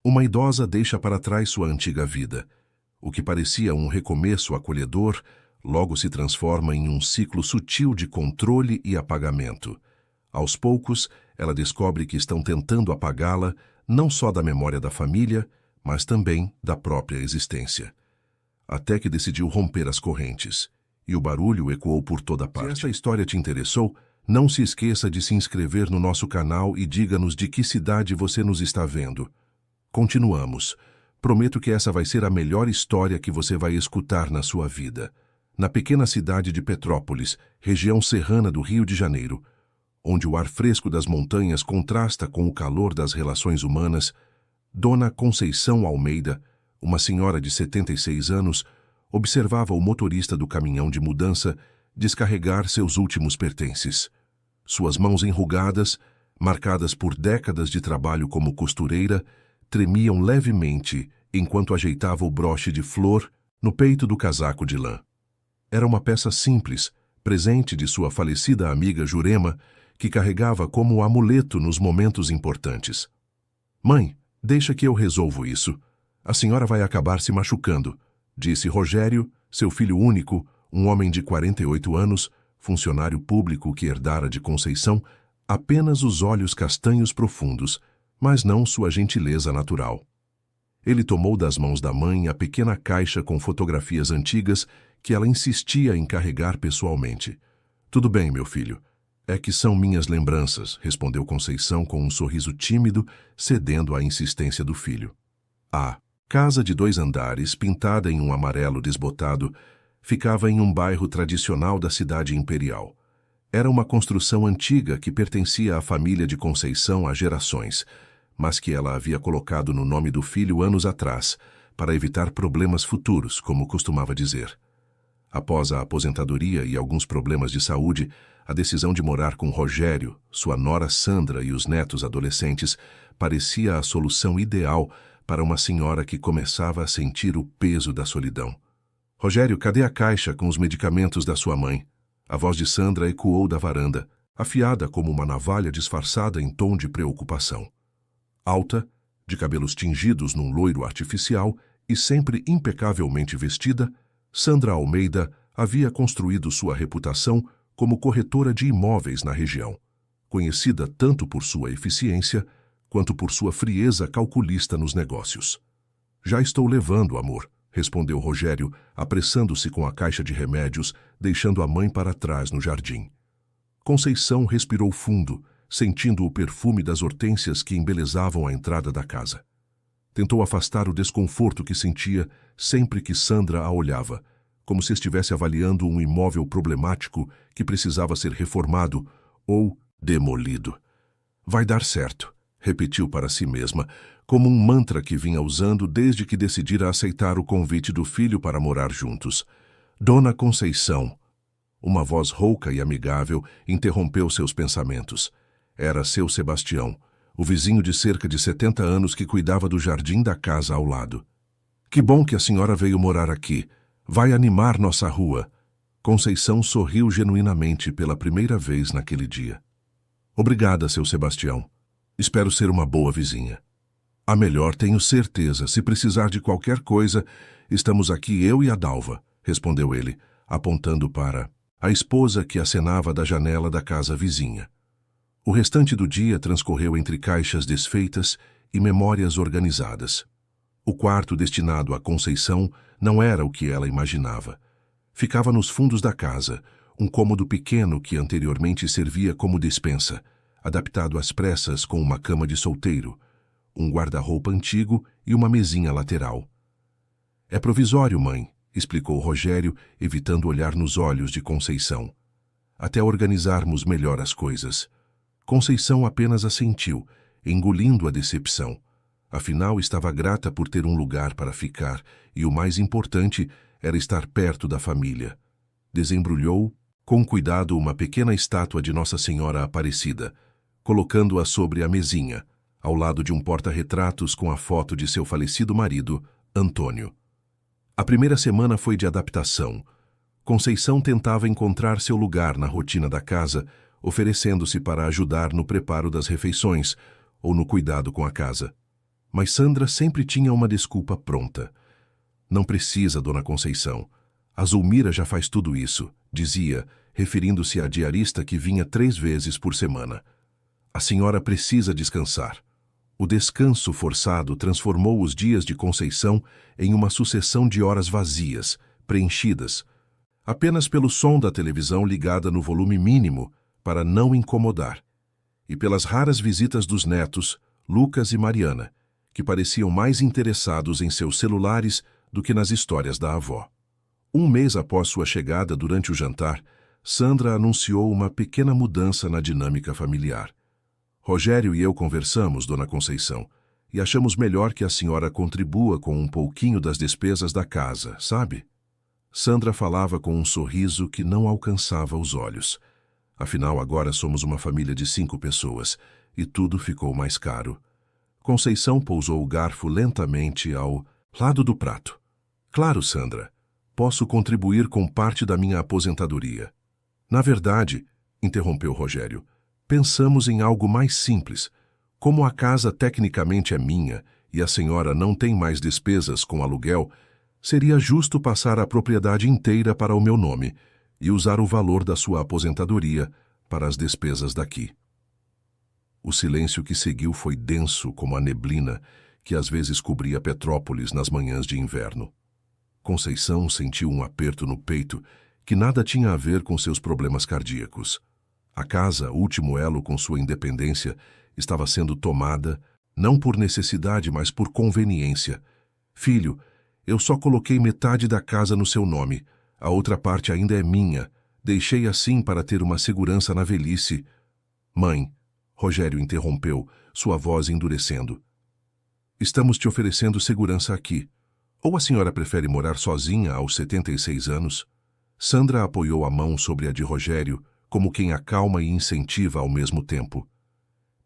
Uma idosa deixa para trás sua antiga vida. O que parecia um recomeço acolhedor, logo se transforma em um ciclo sutil de controle e apagamento. Aos poucos, ela descobre que estão tentando apagá-la, não só da memória da família, mas também da própria existência. Até que decidiu romper as correntes, e o barulho ecoou por toda parte. Se esta história te interessou, não se esqueça de se inscrever no nosso canal e diga-nos de que cidade você nos está vendo. Continuamos. Prometo que essa vai ser a melhor história que você vai escutar na sua vida. Na pequena cidade de Petrópolis, região serrana do Rio de Janeiro, onde o ar fresco das montanhas contrasta com o calor das relações humanas, Dona Conceição Almeida, uma senhora de 76 anos, observava o motorista do caminhão de mudança descarregar seus últimos pertences. Suas mãos enrugadas, marcadas por décadas de trabalho como costureira, tremiam levemente enquanto ajeitava o broche de flor no peito do casaco de lã. Era uma peça simples, presente de sua falecida amiga Jurema, que carregava como amuleto nos momentos importantes. "Mãe, deixa que eu resolvo isso. A senhora vai acabar se machucando", disse Rogério, seu filho único, um homem de 48 anos, funcionário público que herdara de Conceição apenas os olhos castanhos profundos, mas não sua gentileza natural. Ele tomou das mãos da mãe a pequena caixa com fotografias antigas que ela insistia em carregar pessoalmente. "Tudo bem, meu filho. É que são minhas lembranças", respondeu Conceição com um sorriso tímido, cedendo à insistência do filho. A casa de 2 andares, pintada em um amarelo desbotado, ficava em um bairro tradicional da cidade imperial. Era uma construção antiga que pertencia à família de Conceição há gerações, mas que ela havia colocado no nome do filho anos atrás, para evitar problemas futuros, como costumava dizer. Após a aposentadoria e alguns problemas de saúde, a decisão de morar com Rogério, sua nora Sandra e os netos adolescentes parecia a solução ideal para uma senhora que começava a sentir o peso da solidão. "Rogério, cadê a caixa com os medicamentos da sua mãe?" A voz de Sandra ecoou da varanda, afiada como uma navalha disfarçada em tom de preocupação. Alta, de cabelos tingidos num loiro artificial e sempre impecavelmente vestida, Sandra Almeida havia construído sua reputação como corretora de imóveis na região, conhecida tanto por sua eficiência quanto por sua frieza calculista nos negócios. "Já estou levando, amor", respondeu Rogério, apressando-se com a caixa de remédios, deixando a mãe para trás no jardim. Conceição respirou fundo, sentindo o perfume das hortênsias que embelezavam a entrada da casa. Tentou afastar o desconforto que sentia sempre que Sandra a olhava, como se estivesse avaliando um imóvel problemático que precisava ser reformado ou demolido. "Vai dar certo", repetiu para si mesma, como um mantra que vinha usando desde que decidira aceitar o convite do filho para morar juntos. "Dona Conceição." Uma voz rouca e amigável interrompeu seus pensamentos. Era seu Sebastião, o vizinho de cerca de 70 anos que cuidava do jardim da casa ao lado. "Que bom que a senhora veio morar aqui. Vai animar nossa rua." Conceição sorriu genuinamente pela primeira vez naquele dia. "Obrigada, seu Sebastião. Espero ser uma boa vizinha." "A melhor, tenho certeza. Se precisar de qualquer coisa, estamos aqui eu e a Dalva", respondeu ele, apontando para a esposa que acenava da janela da casa vizinha. O restante do dia transcorreu entre caixas desfeitas e memórias organizadas. O quarto destinado à Conceição não era o que ela imaginava. Ficava nos fundos da casa, um cômodo pequeno que anteriormente servia como despensa, adaptado às pressas com uma cama de solteiro, um guarda-roupa antigo e uma mesinha lateral. "É provisório, mãe", explicou Rogério, evitando olhar nos olhos de Conceição. "Até organizarmos melhor as coisas." Conceição apenas assentiu, engolindo a decepção. Afinal, estava grata por ter um lugar para ficar e o mais importante era estar perto da família. Desembrulhou, com cuidado, uma pequena estátua de Nossa Senhora Aparecida, colocando-a sobre a mesinha, ao lado de um porta-retratos com a foto de seu falecido marido, Antônio. A primeira semana foi de adaptação. Conceição tentava encontrar seu lugar na rotina da casa, oferecendo-se para ajudar no preparo das refeições ou no cuidado com a casa. Mas Sandra sempre tinha uma desculpa pronta. Não precisa, dona Conceição. A Zulmira já faz tudo isso, dizia, referindo-se à diarista que vinha 3 vezes por semana. A senhora precisa descansar. O descanso forçado transformou os dias de Conceição em uma sucessão de horas vazias, preenchidas, apenas pelo som da televisão ligada no volume mínimo para não incomodar, e pelas raras visitas dos netos, Lucas e Mariana, que pareciam mais interessados em seus celulares do que nas histórias da avó. 1 mês após sua chegada durante o jantar, Sandra anunciou uma pequena mudança na dinâmica familiar. Rogério e eu conversamos, dona Conceição, e achamos melhor que a senhora contribua com um pouquinho das despesas da casa, sabe? Sandra falava com um sorriso que não alcançava os olhos. Afinal, agora somos uma família de 5 pessoas, e tudo ficou mais caro. Conceição pousou o garfo lentamente ao lado do prato. Claro, Sandra, posso contribuir com parte da minha aposentadoria. Na verdade, interrompeu Rogério, pensamos em algo mais simples. Como a casa tecnicamente é minha e a senhora não tem mais despesas com aluguel, seria justo passar a propriedade inteira para o meu nome e usar o valor da sua aposentadoria para as despesas daqui. O silêncio que seguiu foi denso como a neblina que às vezes cobria Petrópolis nas manhãs de inverno. Conceição sentiu um aperto no peito que nada tinha a ver com seus problemas cardíacos. A casa, último elo com sua independência, estava sendo tomada, não por necessidade, mas por conveniência. Filho, eu só coloquei metade da casa no seu nome, a outra parte ainda é minha. Deixei assim para ter uma segurança na velhice. Mãe, Rogério interrompeu, sua voz endurecendo. Estamos te oferecendo segurança aqui. Ou a senhora prefere morar sozinha aos 76 anos? Sandra apoiou a mão sobre a de Rogério, como quem acalma e incentiva ao mesmo tempo.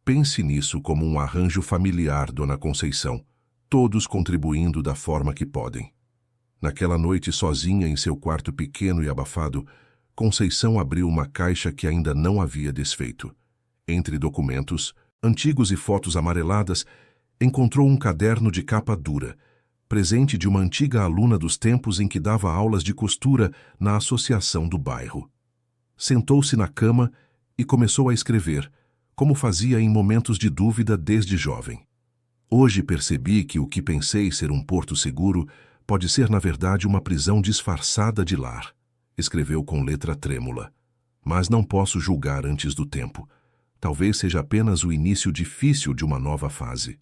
Pense nisso como um arranjo familiar, dona Conceição, todos contribuindo da forma que podem. Naquela noite, sozinha em seu quarto pequeno e abafado, Conceição abriu uma caixa que ainda não havia desfeito. Entre documentos, antigos e fotos amareladas, encontrou um caderno de capa dura, presente de uma antiga aluna dos tempos em que dava aulas de costura na associação do bairro. Sentou-se na cama e começou a escrever, como fazia em momentos de dúvida desde jovem. Hoje percebi que o que pensei ser um porto seguro pode ser, na verdade, uma prisão disfarçada de lar, escreveu com letra trêmula. Mas não posso julgar antes do tempo. Talvez seja apenas o início difícil de uma nova fase.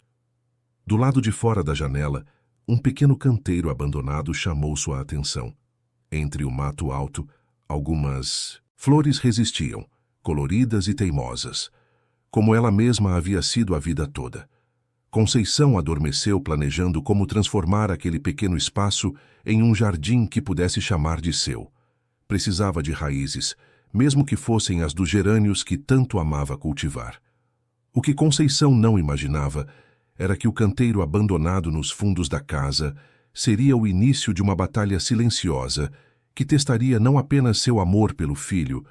Do lado de fora da janela, um pequeno canteiro abandonado chamou sua atenção. Entre o mato alto, algumas flores resistiam, coloridas e teimosas, como ela mesma havia sido a vida toda. Conceição adormeceu planejando como transformar aquele pequeno espaço em um jardim que pudesse chamar de seu. Precisava de raízes, mesmo que fossem as dos gerânios que tanto amava cultivar. O que Conceição não imaginava era que o canteiro abandonado nos fundos da casa seria o início de uma batalha silenciosa que testaria não apenas seu amor pelo filho,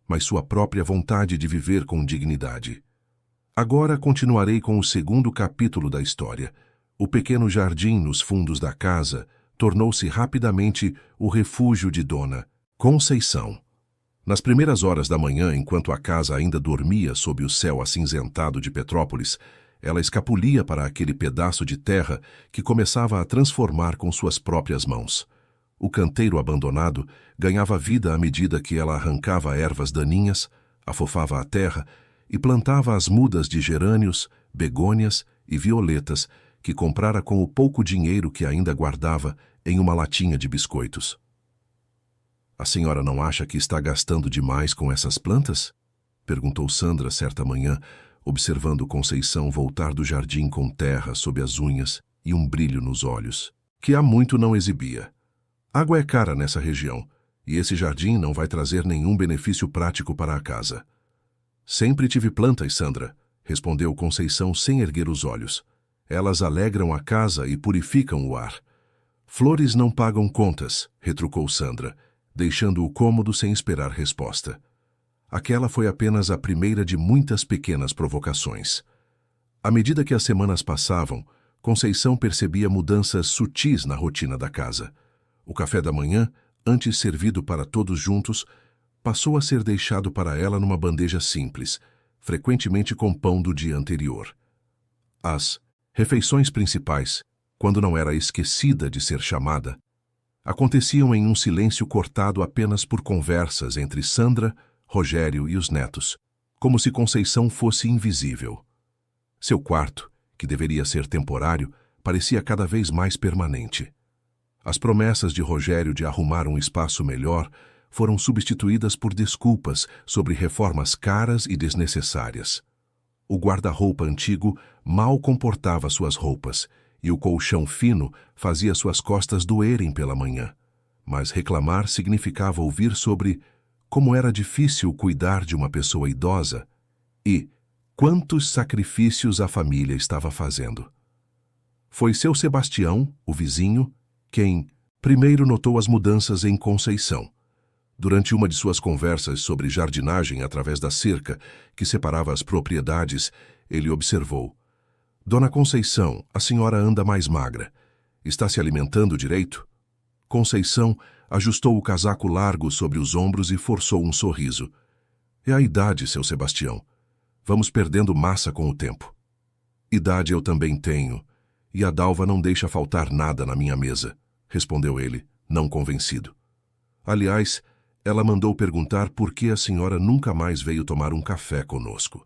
mas sua própria vontade de viver com dignidade. Agora continuarei com o 2º capítulo da história. O pequeno jardim nos fundos da casa tornou-se rapidamente o refúgio de Dona Conceição. Nas primeiras horas da manhã, enquanto a casa ainda dormia sob o céu acinzentado de Petrópolis, ela escapulia para aquele pedaço de terra que começava a transformar com suas próprias mãos. O canteiro abandonado ganhava vida à medida que ela arrancava ervas daninhas, afofava a terra e plantava as mudas de gerânios, begônias e violetas que comprara com o pouco dinheiro que ainda guardava em uma latinha de biscoitos. A senhora não acha que está gastando demais com essas plantas? Perguntou Sandra certa manhã, observando Conceição voltar do jardim com terra sob as unhas e um brilho nos olhos, que há muito não exibia. Água é cara nessa região, e esse jardim não vai trazer nenhum benefício prático para a casa. Sempre tive plantas, Sandra, respondeu Conceição sem erguer os olhos. Elas alegram a casa e purificam o ar. Flores não pagam contas, retrucou Sandra, deixando o cômodo sem esperar resposta. Aquela foi apenas a primeira de muitas pequenas provocações. À medida que as semanas passavam, Conceição percebia mudanças sutis na rotina da casa. O café da manhã, antes servido para todos juntos, passou a ser deixado para ela numa bandeja simples, frequentemente com pão do dia anterior. As refeições principais, quando não era esquecida de ser chamada, aconteciam em um silêncio cortado apenas por conversas entre Sandra, Rogério e os netos, como se Conceição fosse invisível. Seu quarto, que deveria ser temporário, parecia cada vez mais permanente. As promessas de Rogério de arrumar um espaço melhor foram substituídas por desculpas sobre reformas caras e desnecessárias. O guarda-roupa antigo mal comportava suas roupas, e o colchão fino fazia suas costas doerem pela manhã. Mas reclamar significava ouvir sobre como era difícil cuidar de uma pessoa idosa e quantos sacrifícios a família estava fazendo. Foi seu Sebastião, o vizinho, quem primeiro notou as mudanças em Conceição. Durante uma de suas conversas sobre jardinagem através da cerca que separava as propriedades, ele observou: "Dona Conceição, a senhora anda mais magra. Está se alimentando direito?" Conceição ajustou o casaco largo sobre os ombros e forçou um sorriso. "É a idade, seu Sebastião. Vamos perdendo massa com o tempo." "Idade eu também tenho, e a Dalva não deixa faltar nada na minha mesa", respondeu ele, não convencido. "Aliás, ela mandou perguntar por que a senhora nunca mais veio tomar um café conosco."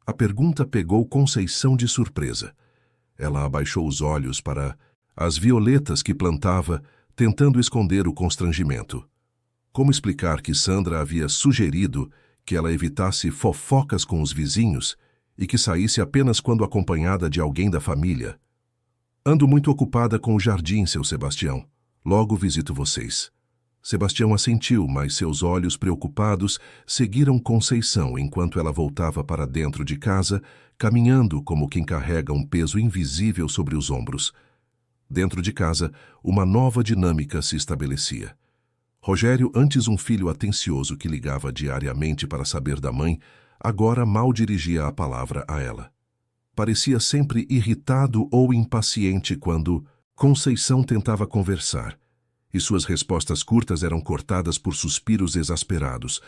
A pergunta pegou Conceição de surpresa. Ela abaixou os olhos para as violetas que plantava, tentando esconder o constrangimento. Como explicar que Sandra havia sugerido que ela evitasse fofocas com os vizinhos e que saísse apenas quando acompanhada de alguém da família? "Ando muito ocupada com o jardim, seu Sebastião. Logo visito vocês." Sebastião assentiu, mas seus olhos preocupados seguiram Conceição enquanto ela voltava para dentro de casa, caminhando como quem carrega um peso invisível sobre os ombros. Dentro de casa, uma nova dinâmica se estabelecia. Rogério, antes um filho atencioso que ligava diariamente para saber da mãe, agora mal dirigia a palavra a ela. Parecia sempre irritado ou impaciente quando Conceição tentava conversar, e suas respostas curtas eram cortadas por suspiros exasperados,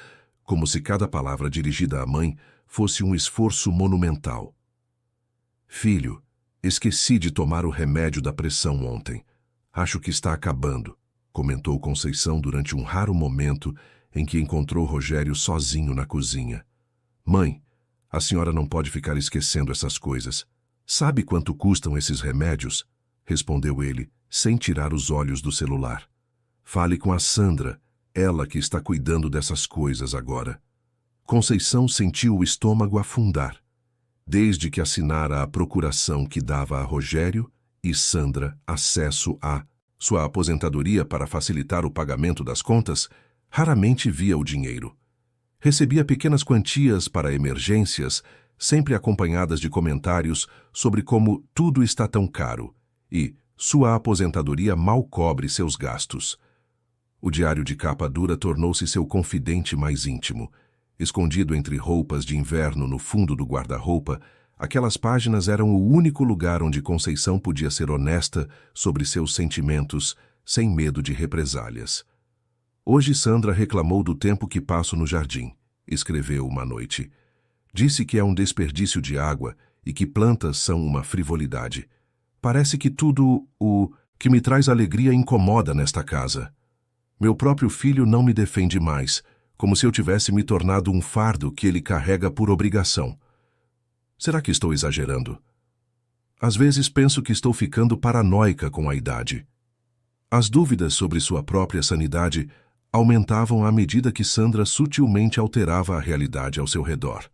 como se cada palavra dirigida à mãe fosse um esforço monumental. "Filho, esqueci de tomar o remédio da pressão ontem. Acho que está acabando", comentou Conceição durante um raro momento em que encontrou Rogério sozinho na cozinha. "Mãe, a senhora não pode ficar esquecendo essas coisas. Sabe quanto custam esses remédios?", respondeu ele, sem tirar os olhos do celular. "Fale com a Sandra, ela que está cuidando dessas coisas agora." Conceição sentiu o estômago afundar. Desde que assinara a procuração que dava a Rogério e Sandra acesso a sua aposentadoria para facilitar o pagamento das contas, raramente via o dinheiro. Recebia pequenas quantias para emergências, sempre acompanhadas de comentários sobre como tudo está tão caro e sua aposentadoria mal cobre seus gastos. O diário de capa dura tornou-se seu confidente mais íntimo. Escondido entre roupas de inverno no fundo do guarda-roupa, aquelas páginas eram o único lugar onde Conceição podia ser honesta sobre seus sentimentos, sem medo de represálias. "Hoje Sandra reclamou do tempo que passo no jardim", escreveu uma noite. "Disse que é um desperdício de água e que plantas são uma frivolidade. Parece que tudo o que me traz alegria incomoda nesta casa. Meu próprio filho não me defende mais, como se eu tivesse me tornado um fardo que ele carrega por obrigação. Será que estou exagerando? Às vezes penso que estou ficando paranoica com a idade." As dúvidas sobre sua própria sanidade aumentavam à medida que Sandra sutilmente alterava a realidade ao seu redor.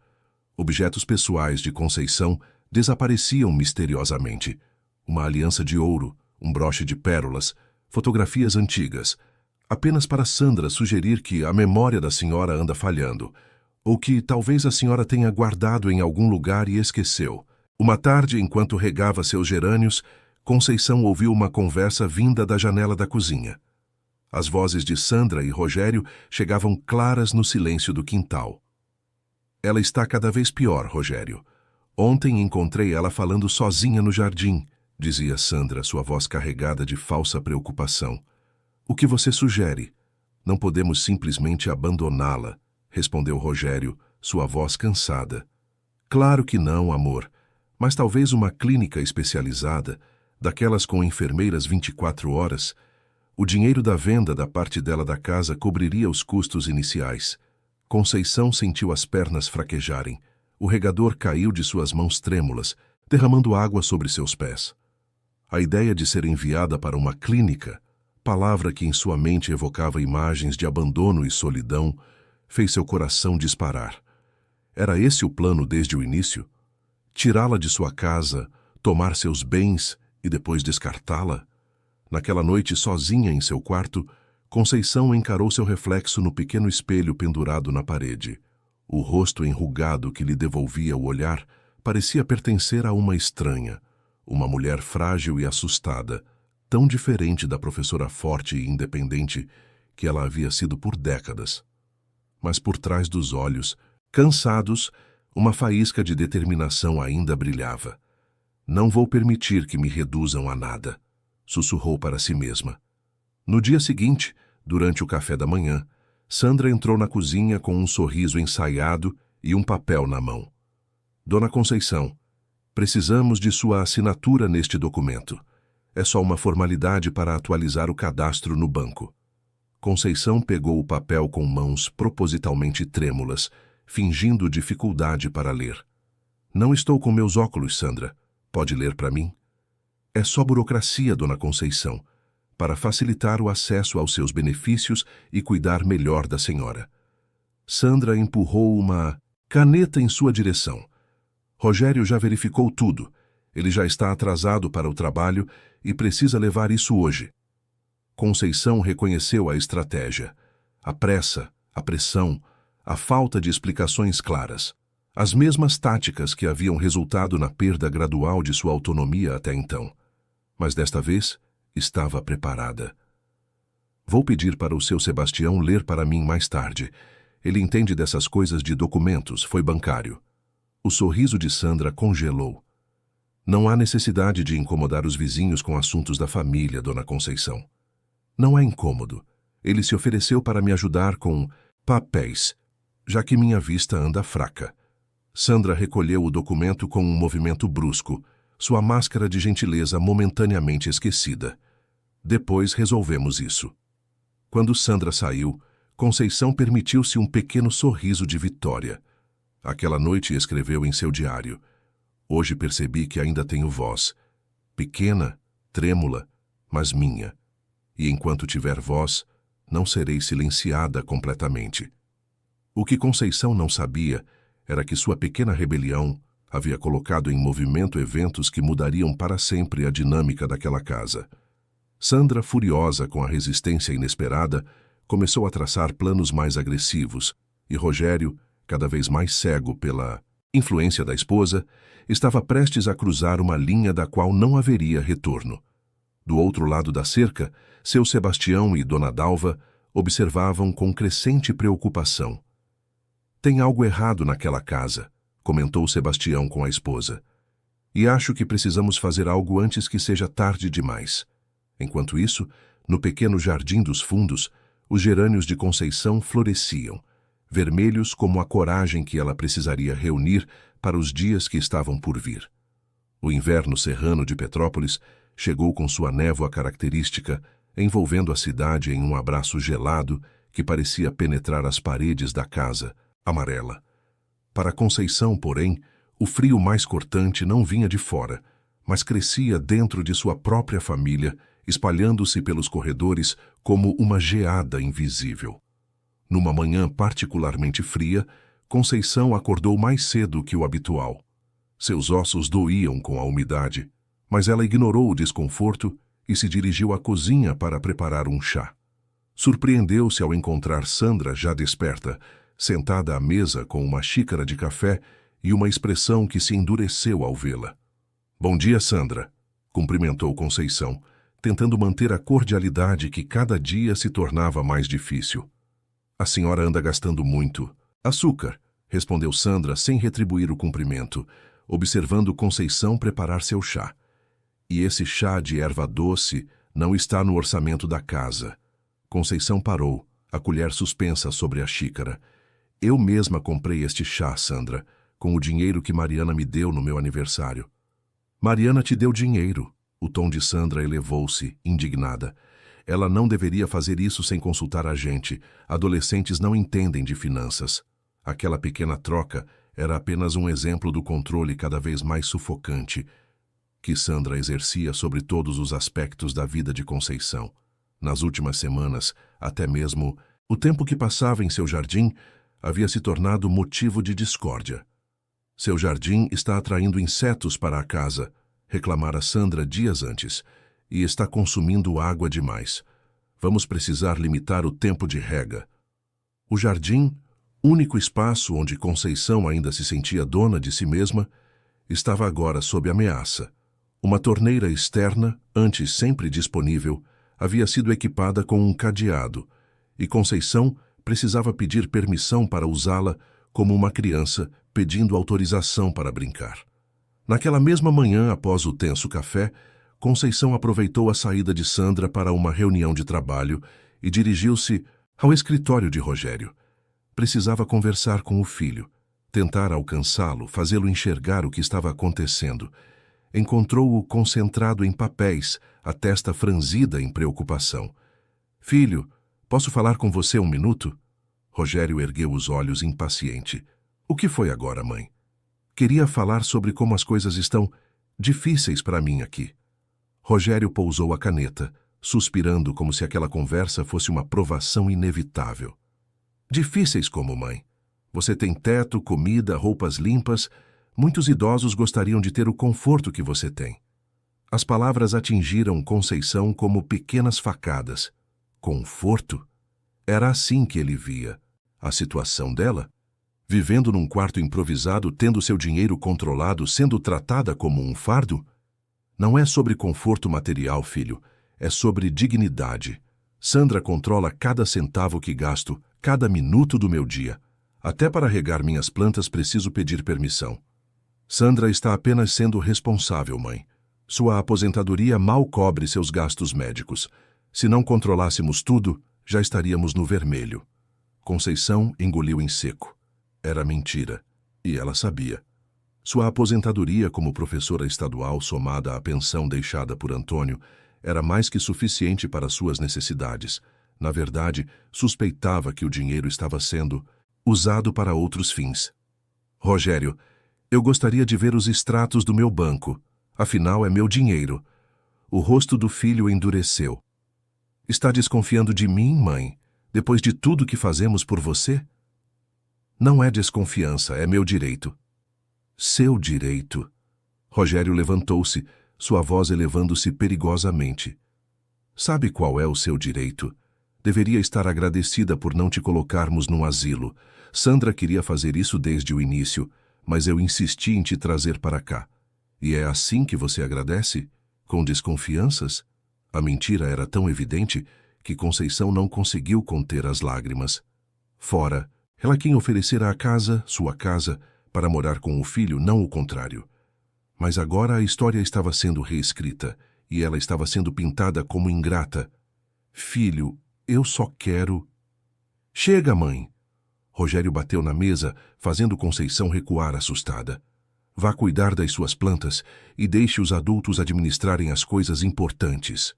Objetos pessoais de Conceição desapareciam misteriosamente. Uma aliança de ouro, um broche de pérolas, fotografias antigas, apenas para Sandra sugerir que a memória da senhora anda falhando, ou que talvez a senhora tenha guardado em algum lugar e esqueceu. Uma tarde, enquanto regava seus gerânios, Conceição ouviu uma conversa vinda da janela da cozinha. As vozes de Sandra e Rogério chegavam claras no silêncio do quintal. "Ela está cada vez pior, Rogério. Ontem encontrei ela falando sozinha no jardim", dizia Sandra, sua voz carregada de falsa preocupação. O que você sugere? Não podemos simplesmente abandoná-la, respondeu Rogério, sua voz cansada. Claro que não, amor, mas talvez uma clínica especializada, daquelas com enfermeiras 24 horas, o dinheiro da venda da parte dela da casa cobriria os custos iniciais. Conceição sentiu as pernas fraquejarem. O regador caiu de suas mãos trêmulas, derramando água sobre seus pés. A ideia de ser enviada para uma clínica, palavra que em sua mente evocava imagens de abandono e solidão, fez seu coração disparar. Era esse o plano desde o início? Tirá-la de sua casa, tomar seus bens e depois descartá-la? Naquela noite, sozinha em seu quarto, Conceição encarou seu reflexo no pequeno espelho pendurado na parede. O rosto enrugado que lhe devolvia o olhar parecia pertencer a uma estranha, uma mulher frágil e assustada, tão diferente da professora forte e independente que ela havia sido por décadas. Mas por trás dos olhos, cansados, uma faísca de determinação ainda brilhava. Não vou permitir que me reduzam a nada, sussurrou para si mesma. No dia seguinte, durante o café da manhã, Sandra entrou na cozinha com um sorriso ensaiado e um papel na mão. Dona Conceição, precisamos de sua assinatura neste documento. É só uma formalidade para atualizar o cadastro no banco. Conceição pegou o papel com mãos propositalmente trêmulas, fingindo dificuldade para ler. Não estou com meus óculos, Sandra. Pode ler para mim? É só burocracia, Dona Conceição, para facilitar o acesso aos seus benefícios e cuidar melhor da senhora. Sandra empurrou uma caneta em sua direção. Rogério já verificou tudo. Ele já está atrasado para o trabalho e precisa levar isso hoje. Conceição reconheceu a estratégia. A pressa, a pressão, a falta de explicações claras. As mesmas táticas que haviam resultado na perda gradual de sua autonomia até então. Mas desta vez, estava preparada. Vou pedir para o seu Sebastião ler para mim mais tarde. Ele entende dessas coisas de documentos, foi bancário. O sorriso de Sandra congelou. Não há necessidade de incomodar os vizinhos com assuntos da família, Dona Conceição. Não é incômodo. Ele se ofereceu para me ajudar com papéis, já que minha vista anda fraca. Sandra recolheu o documento com um movimento brusco, sua máscara de gentileza momentaneamente esquecida. Depois resolvemos isso. Quando Sandra saiu, Conceição permitiu-se um pequeno sorriso de vitória. Aquela noite escreveu em seu diário: hoje percebi que ainda tenho voz. Pequena, trêmula, mas minha. E enquanto tiver voz, não serei silenciada completamente. O que Conceição não sabia era que sua pequena rebelião havia colocado em movimento eventos que mudariam para sempre a dinâmica daquela casa. Sandra, furiosa com a resistência inesperada, começou a traçar planos mais agressivos, e Rogério, cada vez mais cego pela influência da esposa, estava prestes a cruzar uma linha da qual não haveria retorno. Do outro lado da cerca, seu Sebastião e Dona Dalva observavam com crescente preocupação. Tem algo errado naquela casa, comentou Sebastião com a esposa. E acho que precisamos fazer algo antes que seja tarde demais. Enquanto isso, no pequeno jardim dos fundos, os gerânios de Conceição floresciam, vermelhos como a coragem que ela precisaria reunir para os dias que estavam por vir. O inverno serrano de Petrópolis chegou com sua névoa característica, envolvendo a cidade em um abraço gelado que parecia penetrar as paredes da casa, amarela. Para Conceição, porém, o frio mais cortante não vinha de fora, mas crescia dentro de sua própria família, espalhando-se pelos corredores como uma geada invisível. Numa manhã particularmente fria, Conceição acordou mais cedo que o habitual. Seus ossos doíam com a umidade, mas ela ignorou o desconforto e se dirigiu à cozinha para preparar um chá. Surpreendeu-se ao encontrar Sandra já desperta, sentada à mesa com uma xícara de café e uma expressão que se endureceu ao vê-la. Bom dia, Sandra, cumprimentou Conceição, tentando manter a cordialidade que cada dia se tornava mais difícil. A senhora anda gastando muito. Açúcar, respondeu Sandra sem retribuir o cumprimento, observando Conceição preparar seu chá. E esse chá de erva doce não está no orçamento da casa. Conceição parou, a colher suspensa sobre a xícara. Eu mesma comprei este chá, Sandra, com o dinheiro que Mariana me deu no meu aniversário. Mariana te deu dinheiro. O tom de Sandra elevou-se, indignada. Ela não deveria fazer isso sem consultar a gente. Adolescentes não entendem de finanças. Aquela pequena troca era apenas um exemplo do controle cada vez mais sufocante que Sandra exercia sobre todos os aspectos da vida de Conceição. Nas últimas semanas, até mesmo o tempo que passava em seu jardim havia se tornado motivo de discórdia. Seu jardim está atraindo insetos para a casa, reclamara Sandra dias antes, e está consumindo água demais. Vamos precisar limitar o tempo de rega. O jardim, único espaço onde Conceição ainda se sentia dona de si mesma, estava agora sob ameaça. Uma torneira externa, antes sempre disponível, havia sido equipada com um cadeado, e Conceição precisava pedir permissão para usá-la como uma criança pedindo autorização para brincar. Naquela mesma manhã, após o tenso café, Conceição aproveitou a saída de Sandra para uma reunião de trabalho e dirigiu-se ao escritório de Rogério. Precisava conversar com o filho, tentar alcançá-lo, fazê-lo enxergar o que estava acontecendo. Encontrou-o concentrado em papéis, a testa franzida em preocupação. Filho, posso falar com você um minuto? Rogério ergueu os olhos impaciente. O que foi agora, mãe? Queria falar sobre como as coisas estão difíceis para mim aqui. Rogério pousou a caneta, suspirando como se aquela conversa fosse uma provação inevitável. Difíceis como, mãe? Você tem teto, comida, roupas limpas. Muitos idosos gostariam de ter o conforto que você tem. As palavras atingiram Conceição como pequenas facadas. Conforto? Era assim que ele via a situação dela. Vivendo num quarto improvisado, tendo seu dinheiro controlado, sendo tratada como um fardo? Não é sobre conforto material, filho. É sobre dignidade. Sandra controla cada centavo que gasto, cada minuto do meu dia. Até para regar minhas plantas preciso pedir permissão. Sandra está apenas sendo responsável, mãe. Sua aposentadoria mal cobre seus gastos médicos. Se não controlássemos tudo, já estaríamos no vermelho. Conceição engoliu em seco. Era mentira, e ela sabia. Sua aposentadoria como professora estadual, somada à pensão deixada por Antônio, era mais que suficiente para suas necessidades. Na verdade, suspeitava que o dinheiro estava sendo usado para outros fins. Rogério, eu gostaria de ver os extratos do meu banco. Afinal, é meu dinheiro. O rosto do filho endureceu. Está desconfiando de mim, mãe, depois de tudo que fazemos por você? Não é desconfiança, é meu direito. Seu direito. Rogério levantou-se, sua voz elevando-se perigosamente. Sabe qual é o seu direito? Deveria estar agradecida por não te colocarmos num asilo. Sandra queria fazer isso desde o início, mas eu insisti em te trazer para cá. E é assim que você agradece? Com desconfianças? A mentira era tão evidente que Conceição não conseguiu conter as lágrimas. Fora, ela quem oferecera a casa, sua casa, para morar com o filho, não o contrário. Mas agora a história estava sendo reescrita, e ela estava sendo pintada como ingrata. Filho, eu só quero... Chega, mãe! Rogério bateu na mesa, fazendo Conceição recuar assustada. Vá cuidar das suas plantas e deixe os adultos administrarem as coisas importantes.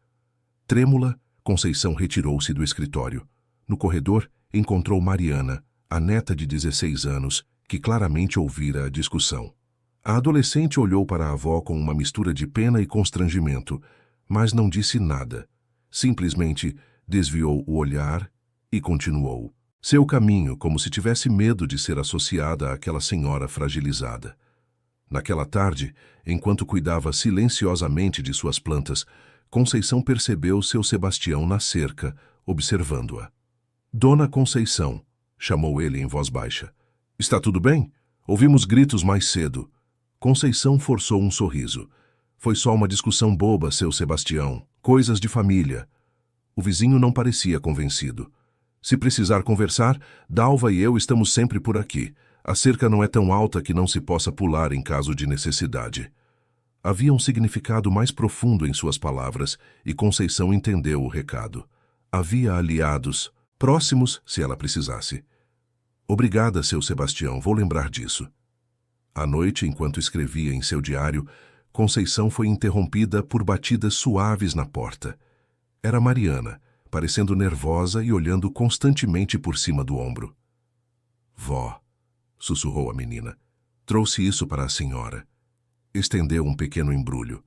Trêmula, Conceição retirou-se do escritório. No corredor, encontrou Mariana, a neta de 16 anos, que claramente ouvira a discussão. A adolescente olhou para a avó com uma mistura de pena e constrangimento, mas não disse nada. Simplesmente desviou o olhar e continuou seu caminho, como se tivesse medo de ser associada àquela senhora fragilizada. Naquela tarde, enquanto cuidava silenciosamente de suas plantas, Conceição percebeu seu Sebastião na cerca, observando-a. Dona Conceição, chamou ele em voz baixa. Está tudo bem? Ouvimos gritos mais cedo. Conceição forçou um sorriso. Foi só uma discussão boba, seu Sebastião. Coisas de família. O vizinho não parecia convencido. Se precisar conversar, Dalva e eu estamos sempre por aqui. A cerca não é tão alta que não se possa pular em caso de necessidade. Havia um significado mais profundo em suas palavras e Conceição entendeu o recado. Havia aliados, próximos se ela precisasse. Obrigada, seu Sebastião, vou lembrar disso. À noite, enquanto escrevia em seu diário, Conceição foi interrompida por batidas suaves na porta. Era Mariana, parecendo nervosa e olhando constantemente por cima do ombro. Vó, sussurrou a menina, trouxe isso para a senhora. Estendeu um pequeno embrulho.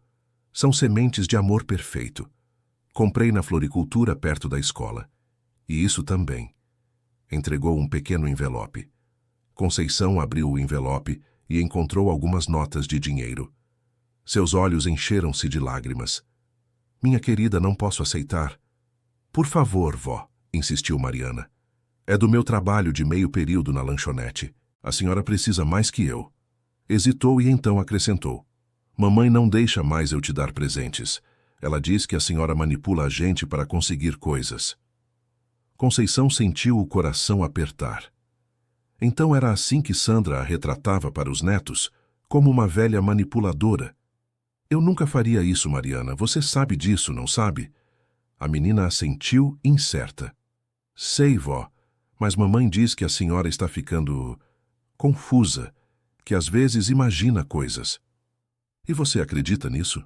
São sementes de amor perfeito. Comprei na floricultura perto da escola. E isso também. Entregou um pequeno envelope. Conceição abriu o envelope e encontrou algumas notas de dinheiro. Seus olhos encheram-se de lágrimas. Minha querida, não posso aceitar. Por favor, vó, insistiu Mariana. É do meu trabalho de meio período na lanchonete. A senhora precisa mais que eu. Hesitou e então acrescentou. Mamãe não deixa mais eu te dar presentes. Ela diz que a senhora manipula a gente para conseguir coisas. Conceição sentiu o coração apertar. Então era assim que Sandra a retratava para os netos, como uma velha manipuladora. Eu nunca faria isso, Mariana. Você sabe disso, não sabe? A menina assentiu, incerta. Sei, vó, mas mamãe diz que a senhora está ficando confusa, que às vezes imagina coisas. E você acredita nisso?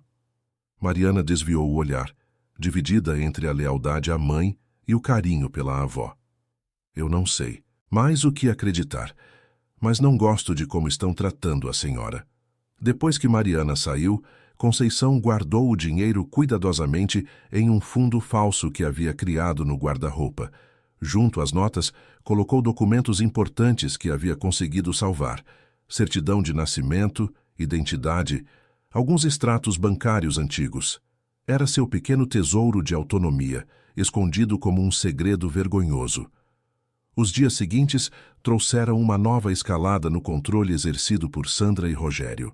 Mariana desviou o olhar, dividida entre a lealdade à mãe e o carinho pela avó. Eu não sei mais o que acreditar, mas não gosto de como estão tratando a senhora. Depois que Mariana saiu, Conceição guardou o dinheiro cuidadosamente em um fundo falso que havia criado no guarda-roupa. Junto às notas, colocou documentos importantes que havia conseguido salvar: certidão de nascimento, identidade, alguns extratos bancários antigos. Era seu pequeno tesouro de autonomia, escondido como um segredo vergonhoso. Os dias seguintes trouxeram uma nova escalada no controle exercido por Sandra e Rogério.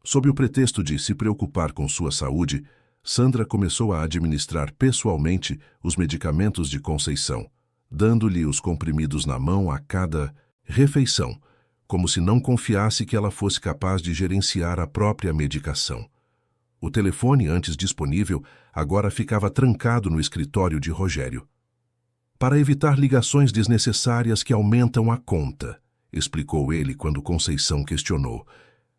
Sob o pretexto de se preocupar com sua saúde, Sandra começou a administrar pessoalmente os medicamentos de Conceição, dando-lhe os comprimidos na mão a cada refeição, como se não confiasse que ela fosse capaz de gerenciar a própria medicação. O telefone, antes disponível, agora ficava trancado no escritório de Rogério. Para evitar ligações desnecessárias que aumentam a conta, explicou ele quando Conceição questionou.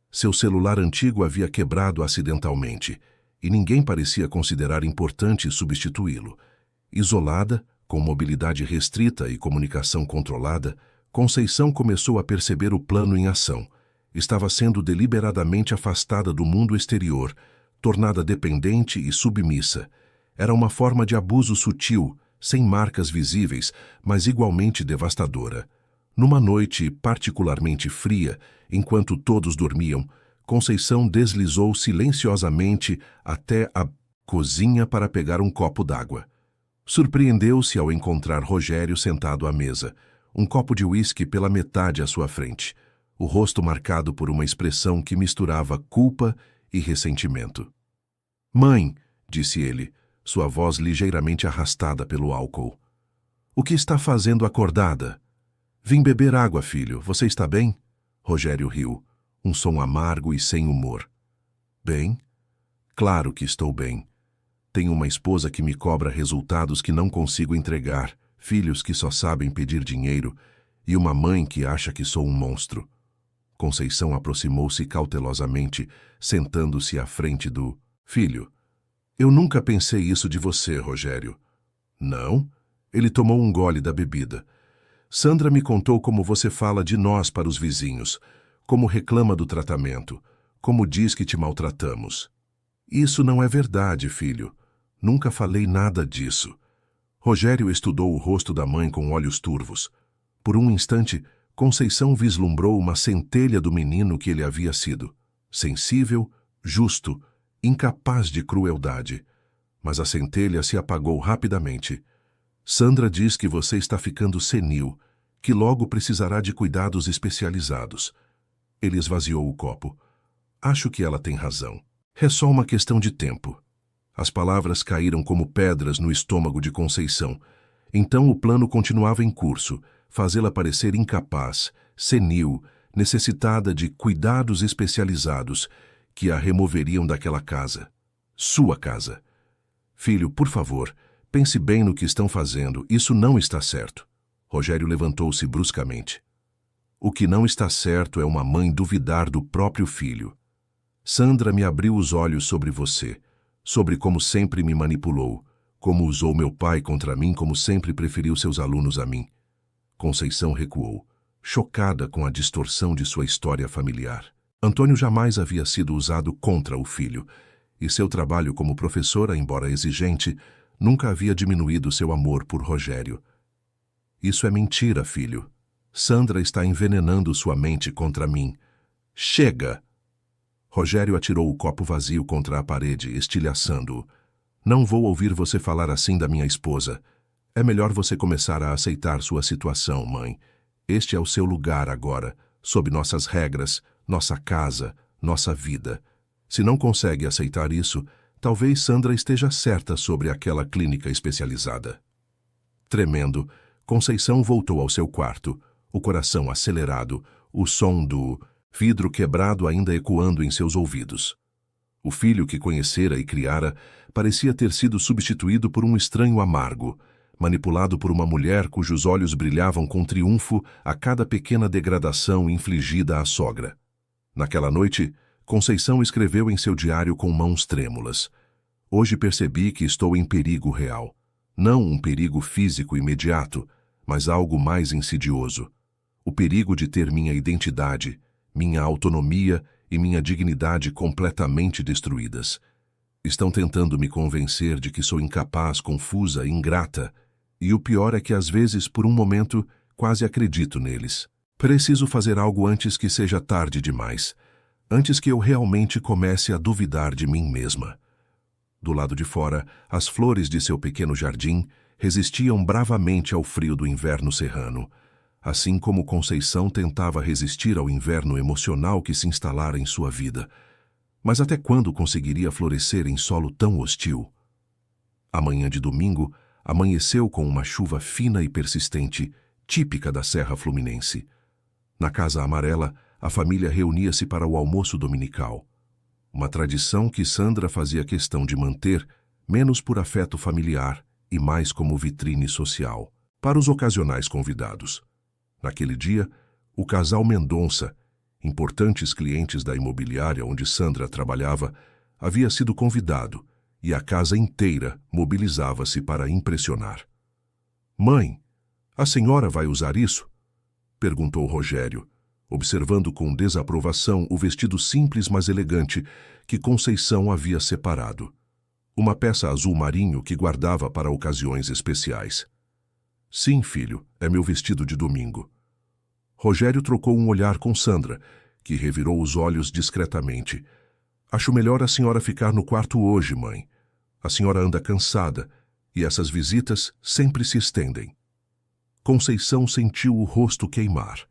Seu celular antigo havia quebrado acidentalmente, e ninguém parecia considerar importante substituí-lo. Isolada, com mobilidade restrita e comunicação controlada, Conceição começou a perceber o plano em ação. Estava sendo deliberadamente afastada do mundo exterior, tornada dependente e submissa. Era uma forma de abuso sutil, sem marcas visíveis, mas igualmente devastadora. Numa noite particularmente fria, enquanto todos dormiam, Conceição deslizou silenciosamente até a cozinha para pegar um copo d'água. Surpreendeu-se ao encontrar Rogério sentado à mesa, um copo de uísque pela metade à sua frente, o rosto marcado por uma expressão que misturava culpa e ressentimento. Mãe, disse ele, sua voz ligeiramente arrastada pelo álcool. O que está fazendo acordada? Vim beber água, filho. Você está bem? Rogério riu, um som amargo e sem humor. Bem? Claro que estou bem. Tenho uma esposa que me cobra resultados que não consigo entregar, filhos que só sabem pedir dinheiro e uma mãe que acha que sou um monstro. Conceição aproximou-se cautelosamente, sentando-se à frente do filho. Eu nunca pensei isso de você, Rogério. Não? Ele tomou um gole da bebida. Sandra me contou como você fala de nós para os vizinhos, como reclama do tratamento, como diz que te maltratamos. Isso não é verdade, filho. Nunca falei nada disso. Rogério estudou o rosto da mãe com olhos turvos. Por um instante, Conceição vislumbrou uma centelha do menino que ele havia sido. Sensível, justo, incapaz de crueldade. Mas a centelha se apagou rapidamente. Sandra diz que você está ficando senil, que logo precisará de cuidados especializados. Ele esvaziou o copo. Acho que ela tem razão. É só uma questão de tempo. As palavras caíram como pedras no estômago de Conceição. Então o plano continuava em curso, fazê-la parecer incapaz, senil, necessitada de cuidados especializados, que a removeriam daquela casa. Sua casa. Filho, por favor, pense bem no que estão fazendo. Isso não está certo. Rogério levantou-se bruscamente. O que não está certo é uma mãe duvidar do próprio filho. Sandra me abriu os olhos sobre você, sobre como sempre me manipulou, como usou meu pai contra mim, como sempre preferiu seus alunos a mim. Conceição recuou, chocada com a distorção de sua história familiar. Antônio jamais havia sido usado contra o filho, e seu trabalho como professora, embora exigente, nunca havia diminuído seu amor por Rogério. Isso é mentira, filho. Sandra está envenenando sua mente contra mim. Chega! Rogério atirou o copo vazio contra a parede, estilhaçando-o. Não vou ouvir você falar assim da minha esposa. É melhor você começar a aceitar sua situação, mãe. Este é o seu lugar agora, sob nossas regras, nossa casa, nossa vida. Se não consegue aceitar isso, talvez Sandra esteja certa sobre aquela clínica especializada. Tremendo, Conceição voltou ao seu quarto, o coração acelerado, o som do vidro quebrado ainda ecoando em seus ouvidos. O filho que conhecera e criara parecia ter sido substituído por um estranho amargo, manipulado por uma mulher cujos olhos brilhavam com triunfo a cada pequena degradação infligida à sogra. Naquela noite, Conceição escreveu em seu diário com mãos trêmulas. Hoje percebi que estou em perigo real. Não um perigo físico imediato, mas algo mais insidioso. O perigo de ter minha identidade, minha autonomia e minha dignidade completamente destruídas. Estão tentando me convencer de que sou incapaz, confusa, ingrata, e o pior é que às vezes, por um momento, quase acredito neles. Preciso fazer algo antes que seja tarde demais, antes que eu realmente comece a duvidar de mim mesma. Do lado de fora, as flores de seu pequeno jardim resistiam bravamente ao frio do inverno serrano, assim como Conceição tentava resistir ao inverno emocional que se instalara em sua vida. Mas até quando conseguiria florescer em solo tão hostil? A manhã de domingo amanheceu com uma chuva fina e persistente, típica da Serra Fluminense. Na Casa Amarela, a família reunia-se para o almoço dominical. Uma tradição que Sandra fazia questão de manter, menos por afeto familiar e mais como vitrine social, para os ocasionais convidados. Naquele dia, o casal Mendonça, importantes clientes da imobiliária onde Sandra trabalhava, havia sido convidado e a casa inteira mobilizava-se para impressionar. "Mãe, a senhora vai usar isso?" perguntou Rogério, observando com desaprovação o vestido simples mas elegante que Conceição havia separado. Uma peça azul marinho que guardava para ocasiões especiais. "Sim, filho, é meu vestido de domingo." Rogério trocou um olhar com Sandra, que revirou os olhos discretamente. "Acho melhor a senhora ficar no quarto hoje, mãe. A senhora anda cansada e essas visitas sempre se estendem." Conceição sentiu o rosto queimar.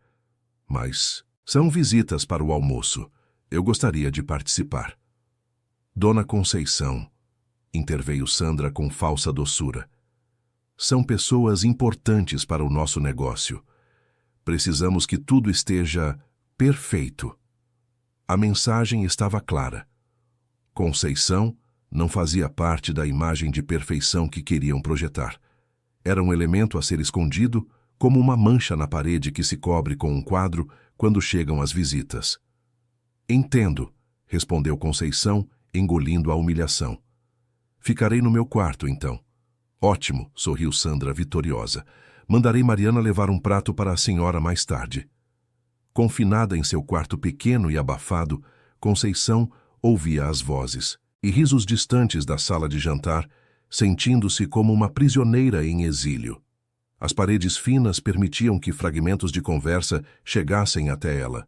"Mas são visitas para o almoço. Eu gostaria de participar." "Dona Conceição", interveio Sandra com falsa doçura, "são pessoas importantes para o nosso negócio. Precisamos que tudo esteja perfeito." A mensagem estava clara. Conceição não fazia parte da imagem de perfeição que queriam projetar. Era um elemento a ser escondido, como uma mancha na parede que se cobre com um quadro quando chegam as visitas. "Entendo", respondeu Conceição, engolindo a humilhação. "Ficarei no meu quarto, então." "Ótimo", sorriu Sandra vitoriosa. "Mandarei Mariana levar um prato para a senhora mais tarde." Confinada em seu quarto pequeno e abafado, Conceição ouvia as vozes e risos distantes da sala de jantar, sentindo-se como uma prisioneira em exílio. As paredes finas permitiam que fragmentos de conversa chegassem até ela.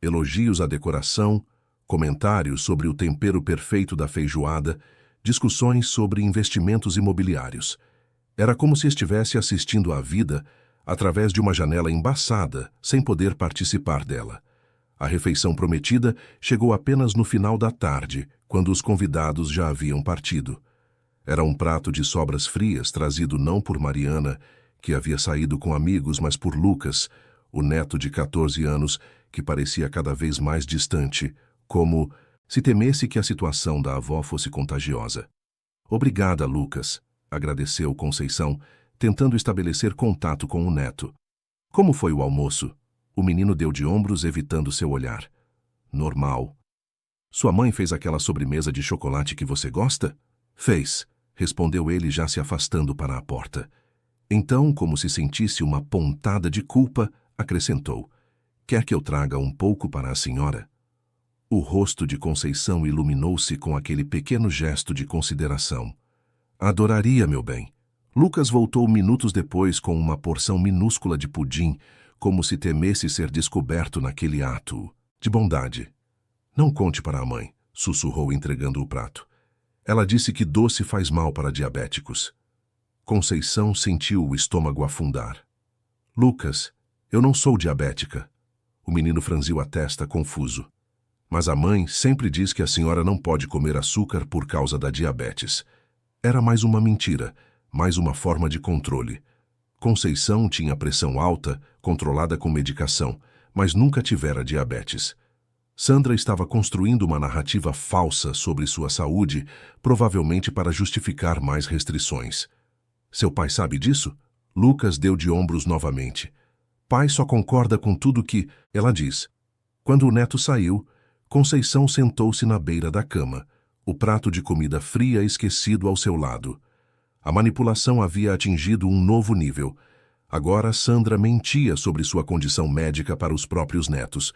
Elogios à decoração, comentários sobre o tempero perfeito da feijoada, discussões sobre investimentos imobiliários. Era como se estivesse assistindo à vida através de uma janela embaçada, sem poder participar dela. A refeição prometida chegou apenas no final da tarde, quando os convidados já haviam partido. Era um prato de sobras frias trazido não por Mariana, que havia saído com amigos, mas por Lucas, o neto de 14 anos, que parecia cada vez mais distante, como se temesse que a situação da avó fosse contagiosa. Obrigada, Lucas, agradeceu Conceição, tentando estabelecer contato com o neto. Como foi o almoço? O menino deu de ombros, evitando seu olhar. Normal. Sua mãe fez aquela sobremesa de chocolate que você gosta? Fez, respondeu ele, já se afastando para a porta. Então, como se sentisse uma pontada de culpa, acrescentou: quer que eu traga um pouco para a senhora? O rosto de Conceição iluminou-se com aquele pequeno gesto de consideração. Adoraria, meu bem. Lucas voltou minutos depois com uma porção minúscula de pudim, como se temesse ser descoberto naquele ato de bondade. Não conte para a mãe, sussurrou entregando o prato. Ela disse que doce faz mal para diabéticos. Conceição sentiu o estômago afundar. Lucas, eu não sou diabética. O menino franziu a testa, confuso. Mas a mãe sempre diz que a senhora não pode comer açúcar por causa da diabetes. Era mais uma mentira, mais uma forma de controle. Conceição tinha pressão alta, controlada com medicação, mas nunca tivera diabetes. Sandra estava construindo uma narrativa falsa sobre sua saúde, provavelmente para justificar mais restrições. Seu pai sabe disso? Lucas deu de ombros novamente. Pai só concorda com tudo que ela diz. Quando o neto saiu, Conceição sentou-se na beira da cama, o prato de comida fria esquecido ao seu lado. A manipulação havia atingido um novo nível. Agora Sandra mentia sobre sua condição médica para os próprios netos.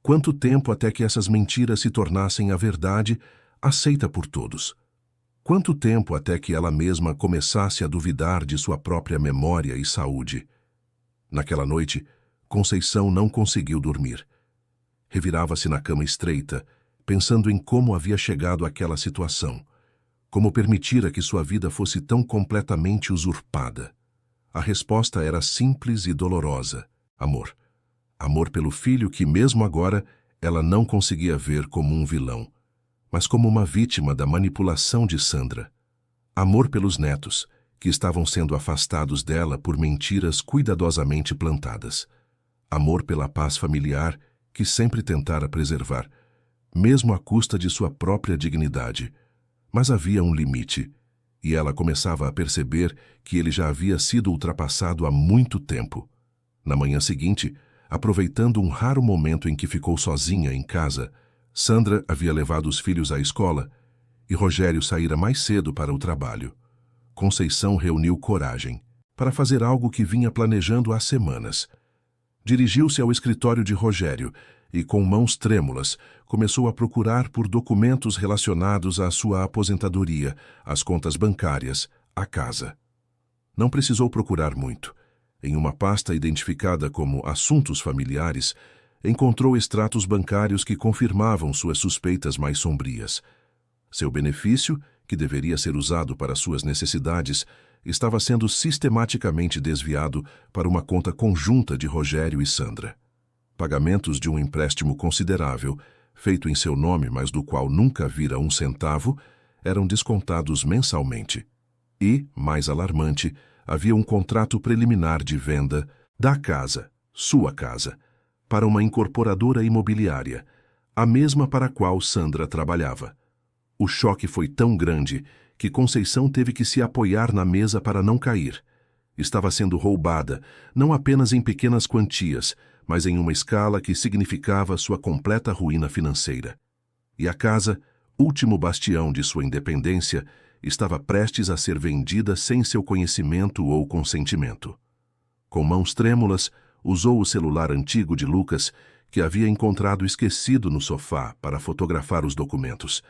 Quanto tempo até que essas mentiras se tornassem a verdade, aceita por todos? Quanto tempo até que ela mesma começasse a duvidar de sua própria memória e saúde? Naquela noite, Conceição não conseguiu dormir. Revirava-se na cama estreita, pensando em como havia chegado àquela situação, como permitira que sua vida fosse tão completamente usurpada. A resposta era simples e dolorosa: amor. Amor pelo filho que, mesmo agora, ela não conseguia ver como um vilão, mas como uma vítima da manipulação de Sandra. Amor pelos netos, que estavam sendo afastados dela por mentiras cuidadosamente plantadas. Amor pela paz familiar, que sempre tentara preservar, mesmo à custa de sua própria dignidade. Mas havia um limite, e ela começava a perceber que ele já havia sido ultrapassado há muito tempo. Na manhã seguinte, aproveitando um raro momento em que ficou sozinha em casa, Sandra havia levado os filhos à escola e Rogério saíra mais cedo para o trabalho. Conceição reuniu coragem para fazer algo que vinha planejando há semanas. Dirigiu-se ao escritório de Rogério e, com mãos trêmulas, começou a procurar por documentos relacionados à sua aposentadoria, às contas bancárias, à casa. Não precisou procurar muito. Em uma pasta identificada como Assuntos Familiares, encontrou extratos bancários que confirmavam suas suspeitas mais sombrias. Seu benefício, que deveria ser usado para suas necessidades, estava sendo sistematicamente desviado para uma conta conjunta de Rogério e Sandra. Pagamentos de um empréstimo considerável, feito em seu nome, mas do qual nunca vira um centavo, eram descontados mensalmente. E, mais alarmante, havia um contrato preliminar de venda da casa, sua casa, para uma incorporadora imobiliária, a mesma para a qual Sandra trabalhava. O choque foi tão grande que Conceição teve que se apoiar na mesa para não cair. Estava sendo roubada, não apenas em pequenas quantias, mas em uma escala que significava sua completa ruína financeira. E a casa, último bastião de sua independência, estava prestes a ser vendida sem seu conhecimento ou consentimento. Com mãos trêmulas, usou o celular antigo de Lucas, que havia encontrado esquecido no sofá, para fotografar os documentos.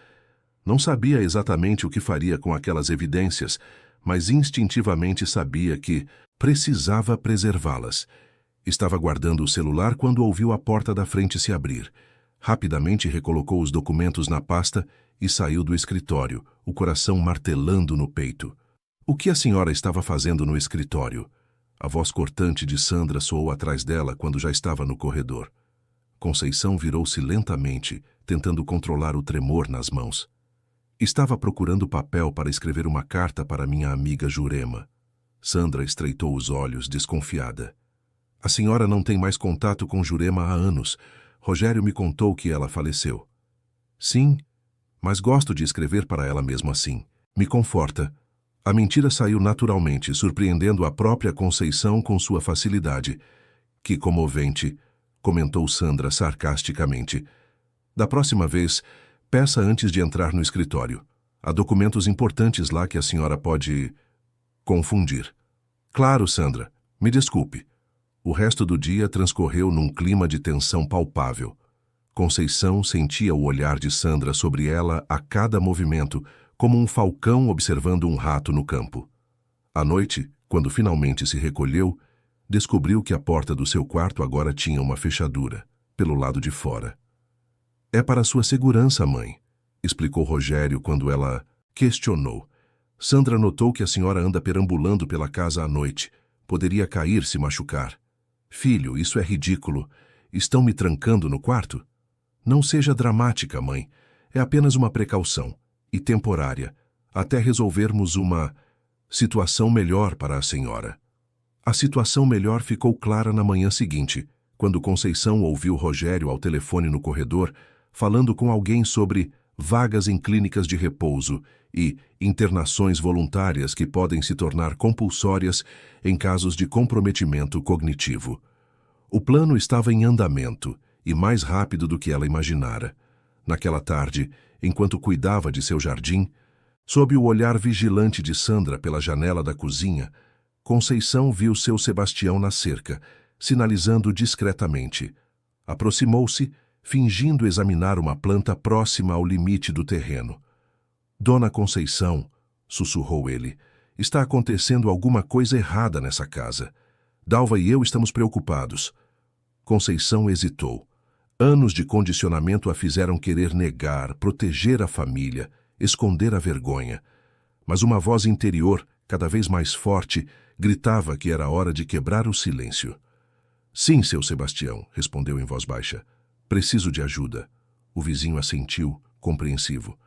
Não sabia exatamente o que faria com aquelas evidências, mas instintivamente sabia que precisava preservá-las. Estava guardando o celular quando ouviu a porta da frente se abrir. Rapidamente recolocou os documentos na pasta e saiu do escritório, o coração martelando no peito. O que a senhora estava fazendo no escritório? A voz cortante de Sandra soou atrás dela quando já estava no corredor. Conceição virou-se lentamente, tentando controlar o tremor nas mãos. Estava procurando papel para escrever uma carta para minha amiga Jurema. Sandra estreitou os olhos, desconfiada. A senhora não tem mais contato com Jurema há anos. Rogério me contou que ela faleceu. Sim, mas gosto de escrever para ela mesmo assim. Me conforta. A mentira saiu naturalmente, surpreendendo a própria Conceição com sua facilidade. Que comovente, comentou Sandra sarcasticamente. Da próxima vez, peça antes de entrar no escritório. Há documentos importantes lá que a senhora pode confundir. Claro, Sandra. Me desculpe. O resto do dia transcorreu num clima de tensão palpável. Conceição sentia o olhar de Sandra sobre ela a cada movimento, como um falcão observando um rato no campo. À noite, quando finalmente se recolheu, descobriu que a porta do seu quarto agora tinha uma fechadura, pelo lado de fora. É para sua segurança, mãe, explicou Rogério quando ela questionou. Sandra notou que a senhora anda perambulando pela casa à noite. Poderia cair se machucar. Filho, isso é ridículo. Estão me trancando no quarto? Não seja dramática, mãe. É apenas uma precaução, e temporária, até resolvermos uma situação melhor para a senhora. A situação melhor ficou clara na manhã seguinte, quando Conceição ouviu Rogério ao telefone no corredor, falando com alguém sobre vagas em clínicas de repouso e internações voluntárias que podem se tornar compulsórias em casos de comprometimento cognitivo. O plano estava em andamento e mais rápido do que ela imaginara. Naquela tarde, enquanto cuidava de seu jardim, sob o olhar vigilante de Sandra pela janela da cozinha, Conceição viu seu Sebastião na cerca, sinalizando discretamente. Aproximou-se, fingindo examinar uma planta próxima ao limite do terreno. Dona Conceição, sussurrou ele, está acontecendo alguma coisa errada nessa casa. Dalva e eu estamos preocupados. Conceição hesitou. Anos de condicionamento a fizeram querer negar, proteger a família, esconder a vergonha. Mas uma voz interior, cada vez mais forte, gritava que era hora de quebrar o silêncio. Sim, seu Sebastião, respondeu em voz baixa. Preciso de ajuda. O vizinho assentiu, compreensivo.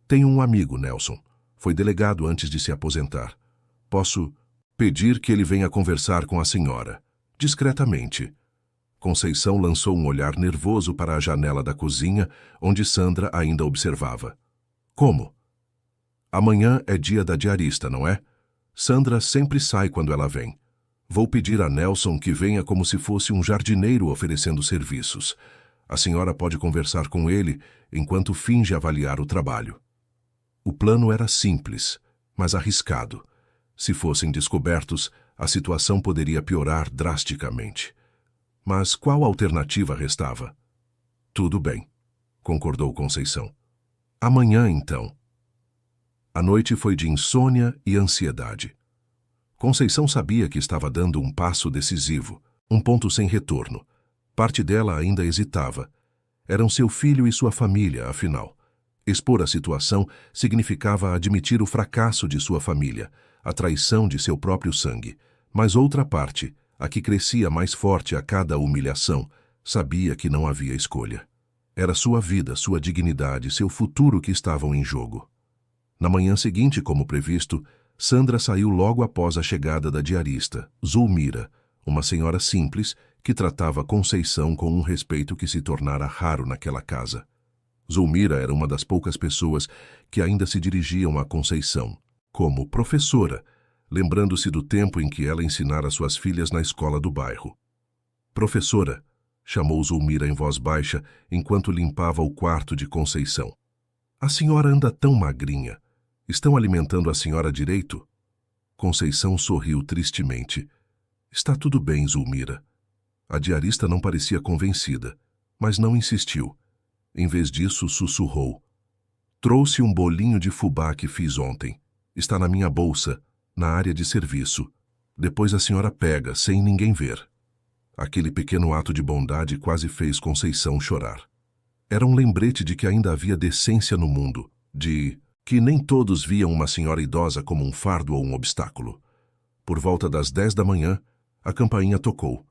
Tenho um amigo, Nelson. Foi delegado antes de se aposentar. Posso pedir que ele venha conversar com a senhora. Discretamente. Conceição lançou um olhar nervoso para a janela da cozinha, onde Sandra ainda observava. Como? Amanhã é dia da diarista, não é? Sandra sempre sai quando ela vem. Vou pedir a Nelson que venha como se fosse um jardineiro oferecendo serviços. A senhora pode conversar com ele enquanto finge avaliar o trabalho. O plano era simples, mas arriscado. Se fossem descobertos, a situação poderia piorar drasticamente. Mas qual alternativa restava? Tudo bem, concordou Conceição. Amanhã, então. A noite foi de insônia e ansiedade. Conceição sabia que estava dando um passo decisivo, um ponto sem retorno. Parte dela ainda hesitava. Eram seu filho e sua família, afinal. Expor a situação significava admitir o fracasso de sua família, a traição de seu próprio sangue. Mas outra parte, a que crescia mais forte a cada humilhação, sabia que não havia escolha. Era sua vida, sua dignidade, seu futuro que estavam em jogo. Na manhã seguinte, como previsto, Sandra saiu logo após a chegada da diarista, Zulmira, uma senhora simples que tratava Conceição com um respeito que se tornara raro naquela casa. Zulmira era uma das poucas pessoas que ainda se dirigiam a Conceição, como professora, lembrando-se do tempo em que ela ensinara suas filhas na escola do bairro. Professora, chamou Zulmira em voz baixa enquanto limpava o quarto de Conceição. A senhora anda tão magrinha. Estão alimentando a senhora direito? Conceição sorriu tristemente. Está tudo bem, Zulmira. A diarista não parecia convencida, mas não insistiu. Em vez disso, sussurrou. Trouxe um bolinho de fubá que fiz ontem. Está na minha bolsa, na área de serviço. Depois a senhora pega, sem ninguém ver. Aquele pequeno ato de bondade quase fez Conceição chorar. Era um lembrete de que ainda havia decência no mundo, de que nem todos viam uma senhora idosa como um fardo ou um obstáculo. Por volta das 10 da manhã, a campainha tocou.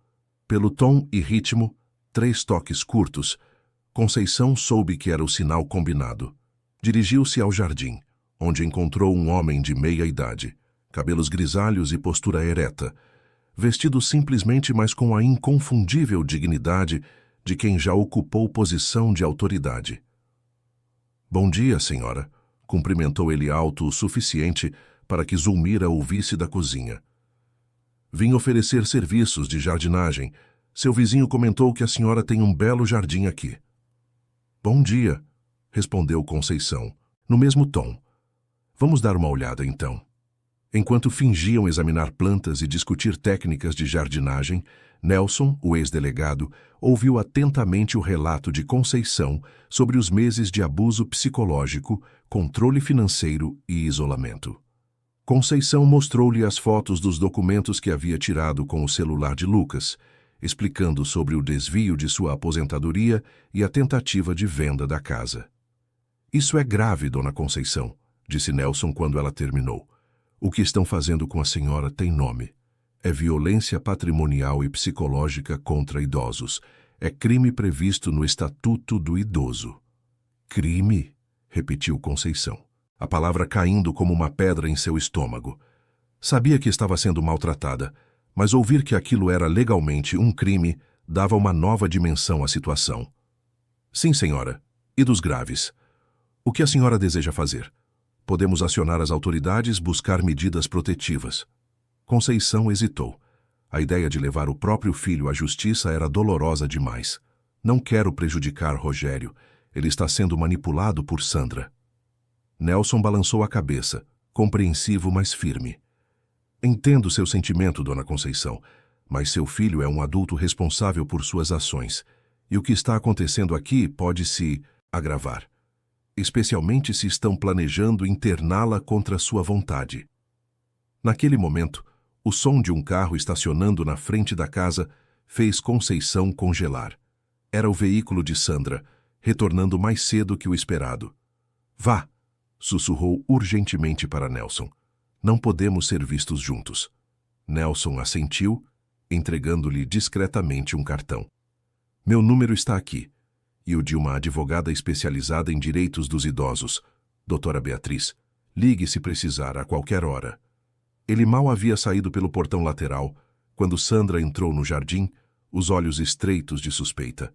Pelo tom e ritmo, 3 toques curtos, Conceição soube que era o sinal combinado. Dirigiu-se ao jardim, onde encontrou um homem de meia idade, cabelos grisalhos e postura ereta, vestido simplesmente, mas com a inconfundível dignidade de quem já ocupou posição de autoridade. Bom dia, senhora, cumprimentou ele alto o suficiente para que Zulmira ouvisse da cozinha. Vim oferecer serviços de jardinagem. Seu vizinho comentou que a senhora tem um belo jardim aqui. Bom dia, respondeu Conceição, no mesmo tom. Vamos dar uma olhada, então. Enquanto fingiam examinar plantas e discutir técnicas de jardinagem, Nelson, o ex-delegado, ouviu atentamente o relato de Conceição sobre os meses de abuso psicológico, controle financeiro e isolamento. Conceição mostrou-lhe as fotos dos documentos que havia tirado com o celular de Lucas, explicando sobre o desvio de sua aposentadoria e a tentativa de venda da casa. Isso é grave, dona Conceição, disse Nelson quando ela terminou. O que estão fazendo com a senhora tem nome. É violência patrimonial e psicológica contra idosos. É crime previsto no Estatuto do Idoso. Crime? Repetiu Conceição, a palavra caindo como uma pedra em seu estômago. Sabia que estava sendo maltratada, mas ouvir que aquilo era legalmente um crime dava uma nova dimensão à situação. Sim, senhora. E dos graves? O que a senhora deseja fazer? Podemos acionar as autoridades, buscar medidas protetivas. Conceição hesitou. A ideia de levar o próprio filho à justiça era dolorosa demais. Não quero prejudicar Rogério. Ele está sendo manipulado por Sandra. Nelson balançou a cabeça, compreensivo, mas firme. Entendo seu sentimento, dona Conceição, mas seu filho é um adulto responsável por suas ações, e o que está acontecendo aqui pode se agravar, especialmente se estão planejando interná-la contra sua vontade. Naquele momento, o som de um carro estacionando na frente da casa fez Conceição congelar. Era o veículo de Sandra, retornando mais cedo que o esperado. Vá, sussurrou urgentemente para Nelson. Não podemos ser vistos juntos. Nelson assentiu, entregando-lhe discretamente um cartão. Meu número está aqui, e o de uma advogada especializada em direitos dos idosos, doutora Beatriz. Ligue se precisar a qualquer hora. Ele mal havia saído pelo portão lateral, quando Sandra entrou no jardim, os olhos estreitos de suspeita.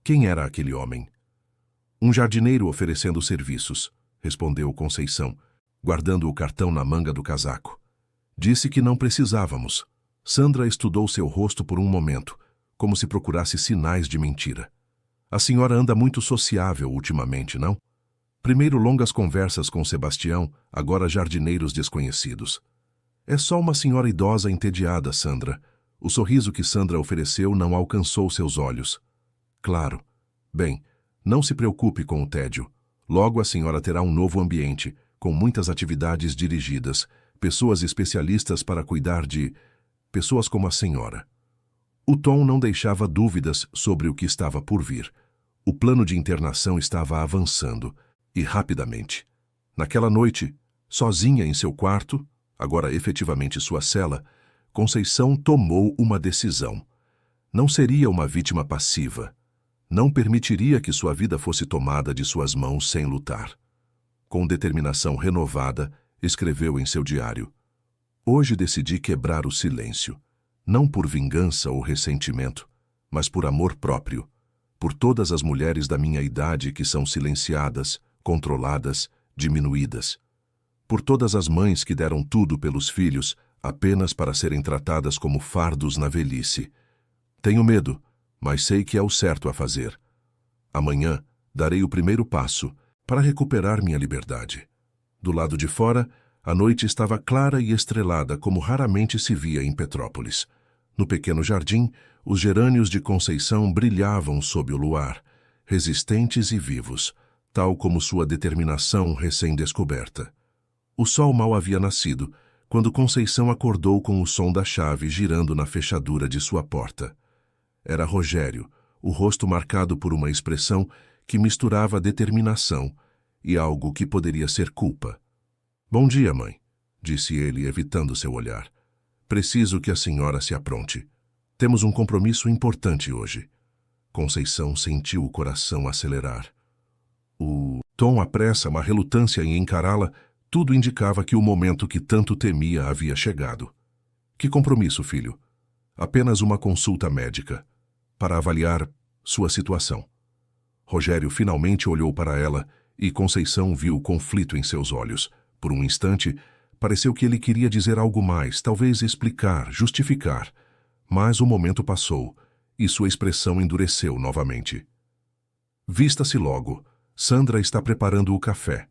Quem era aquele homem? Um jardineiro oferecendo serviços, respondeu Conceição, guardando o cartão na manga do casaco. Disse que não precisávamos. Sandra estudou seu rosto por um momento, como se procurasse sinais de mentira. A senhora anda muito sociável ultimamente, não? Primeiro longas conversas com Sebastião, agora jardineiros desconhecidos. É só uma senhora idosa entediada, Sandra. O sorriso que Sandra ofereceu não alcançou seus olhos. Claro. Bem, não se preocupe com o tédio. Logo a senhora terá um novo ambiente, com muitas atividades dirigidas, pessoas especialistas para cuidar de pessoas como a senhora. O tom não deixava dúvidas sobre o que estava por vir. O plano de internação estava avançando, e rapidamente. Naquela noite, sozinha em seu quarto, agora efetivamente sua cela, Conceição tomou uma decisão. Não seria uma vítima passiva. Não permitiria que sua vida fosse tomada de suas mãos sem lutar. Com determinação renovada, escreveu em seu diário: Hoje decidi quebrar o silêncio, não por vingança ou ressentimento, mas por amor próprio, por todas as mulheres da minha idade que são silenciadas, controladas, diminuídas, por todas as mães que deram tudo pelos filhos apenas para serem tratadas como fardos na velhice. Tenho medo, mas sei que é o certo a fazer. Amanhã darei o primeiro passo para recuperar minha liberdade. Do lado de fora, a noite estava clara e estrelada como raramente se via em Petrópolis. No pequeno jardim, os gerânios de Conceição brilhavam sob o luar, resistentes e vivos, tal como sua determinação recém-descoberta. O sol mal havia nascido, quando Conceição acordou com o som da chave girando na fechadura de sua porta. Era Rogério, o rosto marcado por uma expressão que misturava determinação e algo que poderia ser culpa. Bom dia, mãe, disse ele, evitando seu olhar. Preciso que a senhora se apronte. Temos um compromisso importante hoje. Conceição sentiu o coração acelerar. O tom, a pressa, uma relutância em encará-la, tudo indicava que o momento que tanto temia havia chegado. Que compromisso, filho? Apenas uma consulta médica, para avaliar sua situação. Rogério finalmente olhou para ela E Conceição viu o conflito em seus olhos. Por um instante, pareceu que ele queria dizer algo mais, talvez explicar, justificar. Mas o momento passou, e sua expressão endureceu novamente. Vista-se logo. Sandra está preparando o café.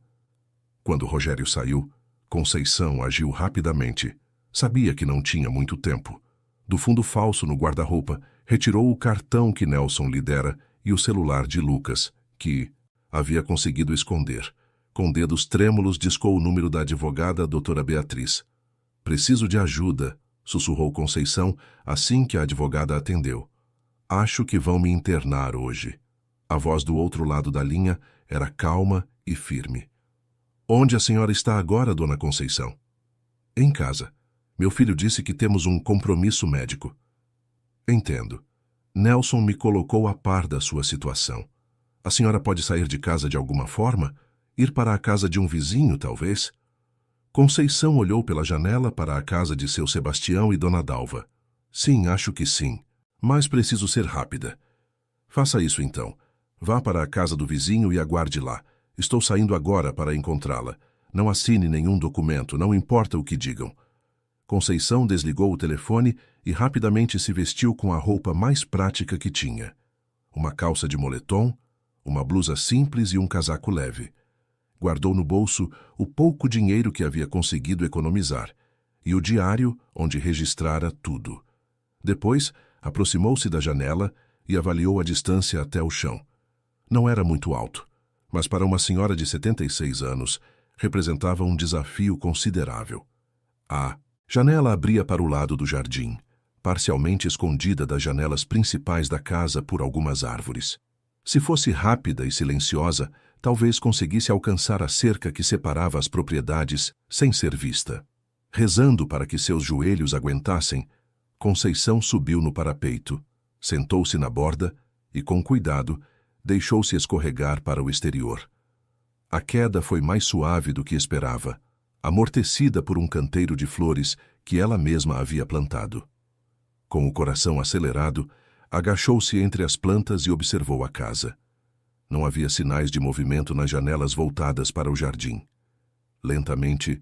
Quando Rogério saiu, Conceição agiu rapidamente. Sabia que não tinha muito tempo. Do fundo falso no guarda-roupa, retirou o cartão que Nelson lhe dera e o celular de Lucas, que havia conseguido esconder. Com dedos trêmulos, discou o número da advogada, doutora Beatriz. Preciso de ajuda, sussurrou Conceição assim que a advogada atendeu. Acho que vão me internar hoje. A voz do outro lado da linha era calma e firme. Onde a senhora está agora, dona Conceição? Em casa. Meu filho disse que temos um compromisso médico. Entendo. Nelson me colocou a par da sua situação. A senhora pode sair de casa de alguma forma? Ir para a casa de um vizinho, talvez? Conceição olhou pela janela para a casa de seu Sebastião e dona Dalva. Sim, acho que sim. Mas preciso ser rápida. Faça isso então. Vá para a casa do vizinho e aguarde lá. Estou saindo agora para encontrá-la. Não assine nenhum documento, não importa o que digam. Conceição desligou o telefone e rapidamente se vestiu com a roupa mais prática que tinha. Uma calça de moletom, uma blusa simples e um casaco leve. Guardou no bolso o pouco dinheiro que havia conseguido economizar e o diário onde registrara tudo. Depois, aproximou-se da janela e avaliou a distância até o chão. Não era muito alto, mas para uma senhora de 76 anos, representava um desafio considerável. A janela abria para o lado do jardim, parcialmente escondida das janelas principais da casa por algumas árvores. Se fosse rápida e silenciosa, talvez conseguisse alcançar a cerca que separava as propriedades sem ser vista. Rezando para que seus joelhos aguentassem, Conceição subiu no parapeito, sentou-se na borda e, com cuidado, deixou-se escorregar para o exterior. A queda foi mais suave do que esperava, amortecida por um canteiro de flores que ela mesma havia plantado. Com o coração acelerado, agachou-se entre as plantas e observou a casa. Não havia sinais de movimento nas janelas voltadas para o jardim. Lentamente,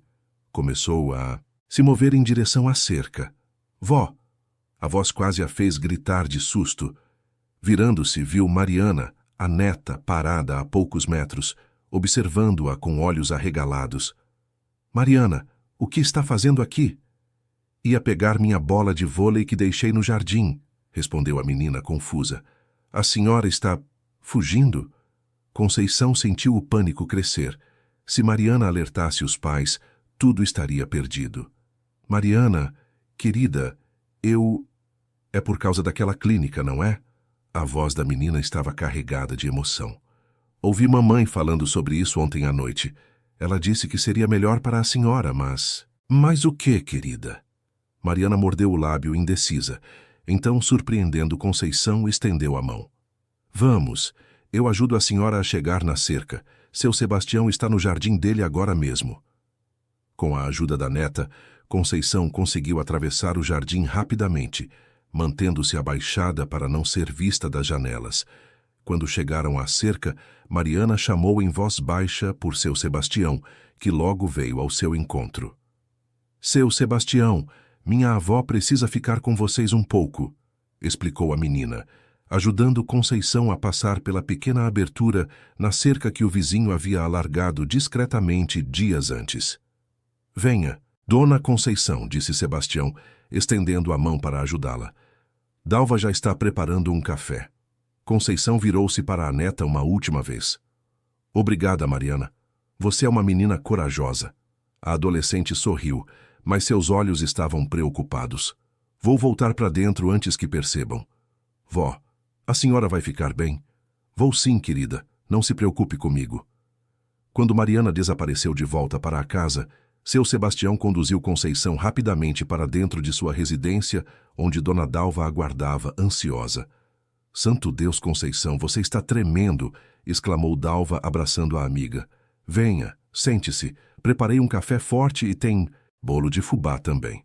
começou a se mover em direção à cerca. Vó! A voz quase a fez gritar de susto. Virando-se, viu Mariana, a neta, parada a poucos metros, observando-a com olhos arregalados. Mariana, o que está fazendo aqui? Ia pegar minha bola de vôlei que deixei no jardim, respondeu a menina confusa. A senhora está fugindo? Conceição sentiu o pânico crescer. Se Mariana alertasse os pais, tudo estaria perdido. Mariana, querida, é por causa daquela clínica, não é? A voz da menina estava carregada de emoção. Ouvi mamãe falando sobre isso ontem à noite. Ela disse que seria melhor para a senhora, mas... Mas o quê, querida? Mariana mordeu o lábio, indecisa. Então, surpreendendo Conceição, estendeu a mão. Vamos, eu ajudo a senhora a chegar na cerca. Seu Sebastião está no jardim dele agora mesmo. Com a ajuda da neta, Conceição conseguiu atravessar o jardim rapidamente, mantendo-se abaixada para não ser vista das janelas. Quando chegaram à cerca, Mariana chamou em voz baixa por seu Sebastião, que logo veio ao seu encontro. Seu Sebastião, minha avó precisa ficar com vocês um pouco, explicou a menina, ajudando Conceição a passar pela pequena abertura na cerca que o vizinho havia alargado discretamente dias antes. Venha, Dona Conceição, disse Sebastião, estendendo a mão para ajudá-la. Dalva já está preparando um café. Conceição virou-se para a neta uma última vez. Obrigada, Mariana. Você é uma menina corajosa. A adolescente sorriu, mas seus olhos estavam preocupados. Vou voltar para dentro antes que percebam. Vó, a senhora vai ficar bem? Vou sim, querida. Não se preocupe comigo. Quando Mariana desapareceu de volta para a casa, seu Sebastião conduziu Conceição rapidamente para dentro de sua residência, onde Dona Dalva aguardava, ansiosa. Santo Deus, Conceição, você está tremendo, exclamou Dalva, abraçando a amiga. Venha, sente-se. Preparei um café forte e tem bolo de fubá também.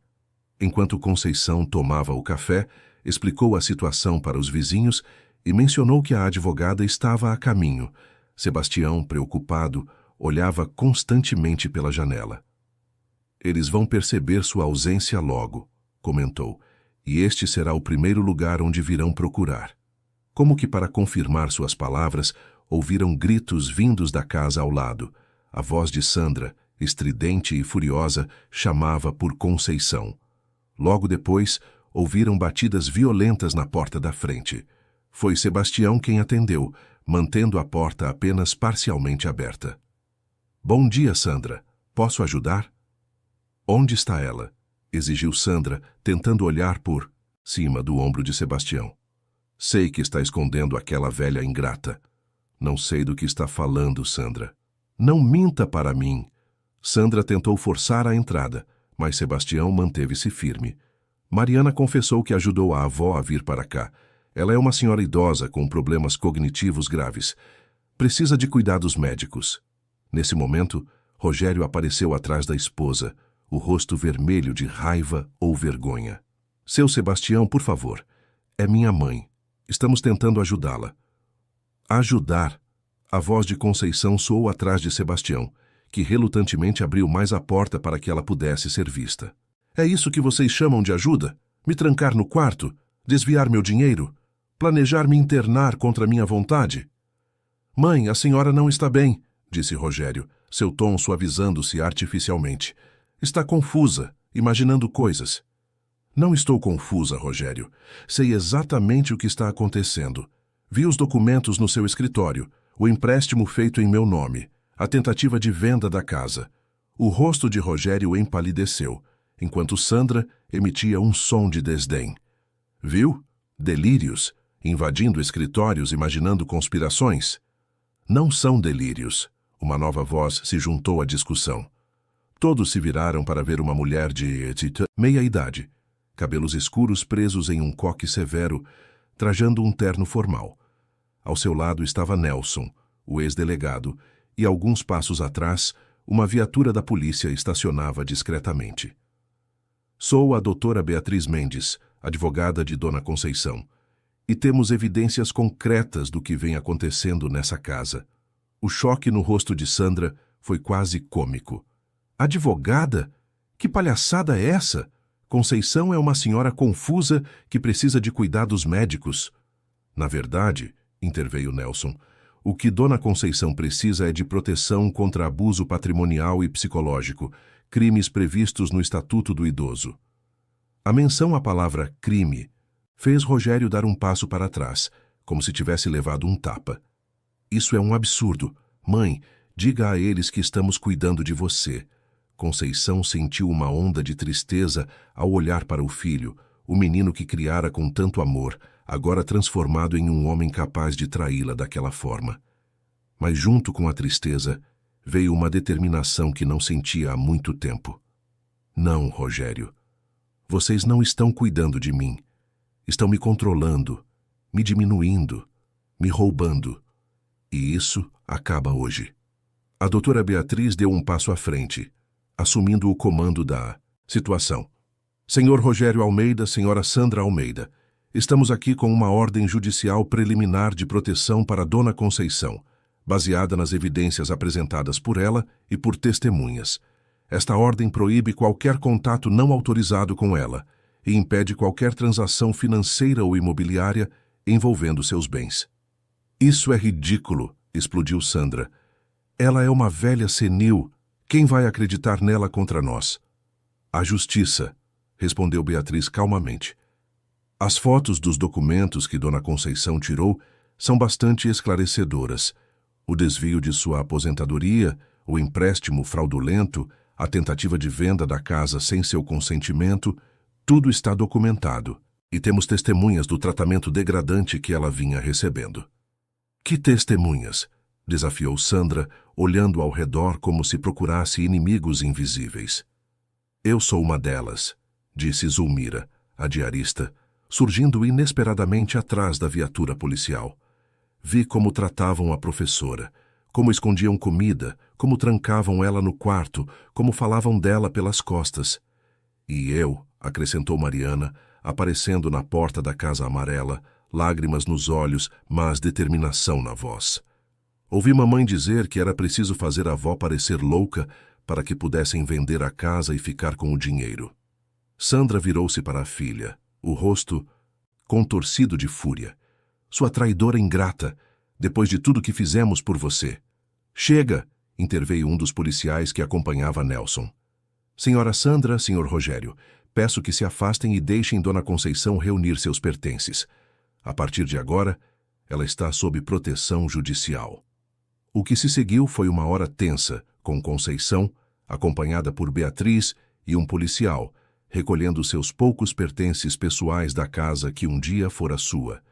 Enquanto Conceição tomava o café, explicou a situação para os vizinhos e mencionou que a advogada estava a caminho. Sebastião, preocupado, olhava constantemente pela janela. Eles vão perceber sua ausência logo, comentou, e este será o primeiro lugar onde virão procurar. Como que para confirmar suas palavras, ouviram gritos vindos da casa ao lado. A voz de Sandra, estridente e furiosa, chamava por Conceição. Logo depois, ouviram batidas violentas na porta da frente. Foi Sebastião quem atendeu, mantendo a porta apenas parcialmente aberta. Bom dia, Sandra. Posso ajudar? Onde está ela? Exigiu Sandra, tentando olhar por cima do ombro de Sebastião. Sei que está escondendo aquela velha ingrata. Não sei do que está falando, Sandra. Não minta para mim. Sandra tentou forçar a entrada, mas Sebastião manteve-se firme. Mariana confessou que ajudou a avó a vir para cá. Ela é uma senhora idosa com problemas cognitivos graves. Precisa de cuidados médicos. Nesse momento, Rogério apareceu atrás da esposa, o rosto vermelho de raiva ou vergonha. Seu Sebastião, por favor. É minha mãe. Estamos tentando ajudá-la. Ajudar? A voz de Conceição soou atrás de Sebastião, que relutantemente abriu mais a porta para que ela pudesse ser vista. É isso que vocês chamam de ajuda? Me trancar no quarto? Desviar meu dinheiro? Planejar me internar contra minha vontade? Mãe, a senhora não está bem, disse Rogério, seu tom suavizando-se artificialmente. Está confusa, imaginando coisas. Não estou confusa, Rogério. Sei exatamente o que está acontecendo. Vi os documentos no seu escritório, o empréstimo feito em meu nome, a tentativa de venda da casa. O rosto de Rogério empalideceu, enquanto Sandra emitia um som de desdém. Viu? Delírios, invadindo escritórios imaginando conspirações. Não são delírios. Uma nova voz se juntou à discussão. Todos se viraram para ver uma mulher de meia-idade, cabelos escuros presos em um coque severo, trajando um terno formal. Ao seu lado estava Nelson, o ex-delegado, e alguns passos atrás, uma viatura da polícia estacionava discretamente. Sou a doutora Beatriz Mendes, advogada de Dona Conceição, e temos evidências concretas do que vem acontecendo nessa casa. O choque no rosto de Sandra foi quase cômico. Advogada? Que palhaçada é essa? Conceição é uma senhora confusa que precisa de cuidados médicos. Na verdade, interveio Nelson, o que Dona Conceição precisa é de proteção contra abuso patrimonial e psicológico, crimes previstos no Estatuto do Idoso. A menção à palavra crime fez Rogério dar um passo para trás, como se tivesse levado um tapa. Isso é um absurdo. Mãe, diga a eles que estamos cuidando de você. Conceição sentiu uma onda de tristeza ao olhar para o filho, o menino que criara com tanto amor, agora transformado em um homem capaz de traí-la daquela forma. Mas junto com a tristeza, veio uma determinação que não sentia há muito tempo. Não, Rogério. Vocês não estão cuidando de mim. Estão me controlando, me diminuindo, me roubando. E isso acaba hoje. A doutora Beatriz deu um passo à frente, assumindo o comando da situação. Senhor Rogério Almeida, senhora Sandra Almeida, estamos aqui com uma ordem judicial preliminar de proteção para Dona Conceição, baseada nas evidências apresentadas por ela e por testemunhas. Esta ordem proíbe qualquer contato não autorizado com ela e impede qualquer transação financeira ou imobiliária envolvendo seus bens. Isso é ridículo, explodiu Sandra. Ela é uma velha senil. Quem vai acreditar nela contra nós? A justiça, respondeu Beatriz calmamente. As fotos dos documentos que Dona Conceição tirou são bastante esclarecedoras. O desvio de sua aposentadoria, o empréstimo fraudulento, a tentativa de venda da casa sem seu consentimento, tudo está documentado, e temos testemunhas do tratamento degradante que ela vinha recebendo. Que testemunhas? Desafiou Sandra, olhando ao redor como se procurasse inimigos invisíveis. Eu sou uma delas, disse Zulmira, a diarista, surgindo inesperadamente atrás da viatura policial. Vi como tratavam a professora, como escondiam comida, como trancavam ela no quarto, como falavam dela pelas costas. E eu, acrescentou Mariana, aparecendo na porta da Casa Amarela, lágrimas nos olhos, mas determinação na voz. Ouvi mamãe dizer que era preciso fazer a avó parecer louca para que pudessem vender a casa e ficar com o dinheiro. Sandra virou-se para a filha, o rosto contorcido de fúria. Sua traidora ingrata, depois de tudo que fizemos por você. Chega! Interveio um dos policiais que acompanhava Nelson. Senhora Sandra, senhor Rogério, peço que se afastem e deixem Dona Conceição reunir seus pertences. A partir de agora, ela está sob proteção judicial. O que se seguiu foi uma hora tensa, com Conceição, acompanhada por Beatriz e um policial, recolhendo seus poucos pertences pessoais da casa que um dia fora sua.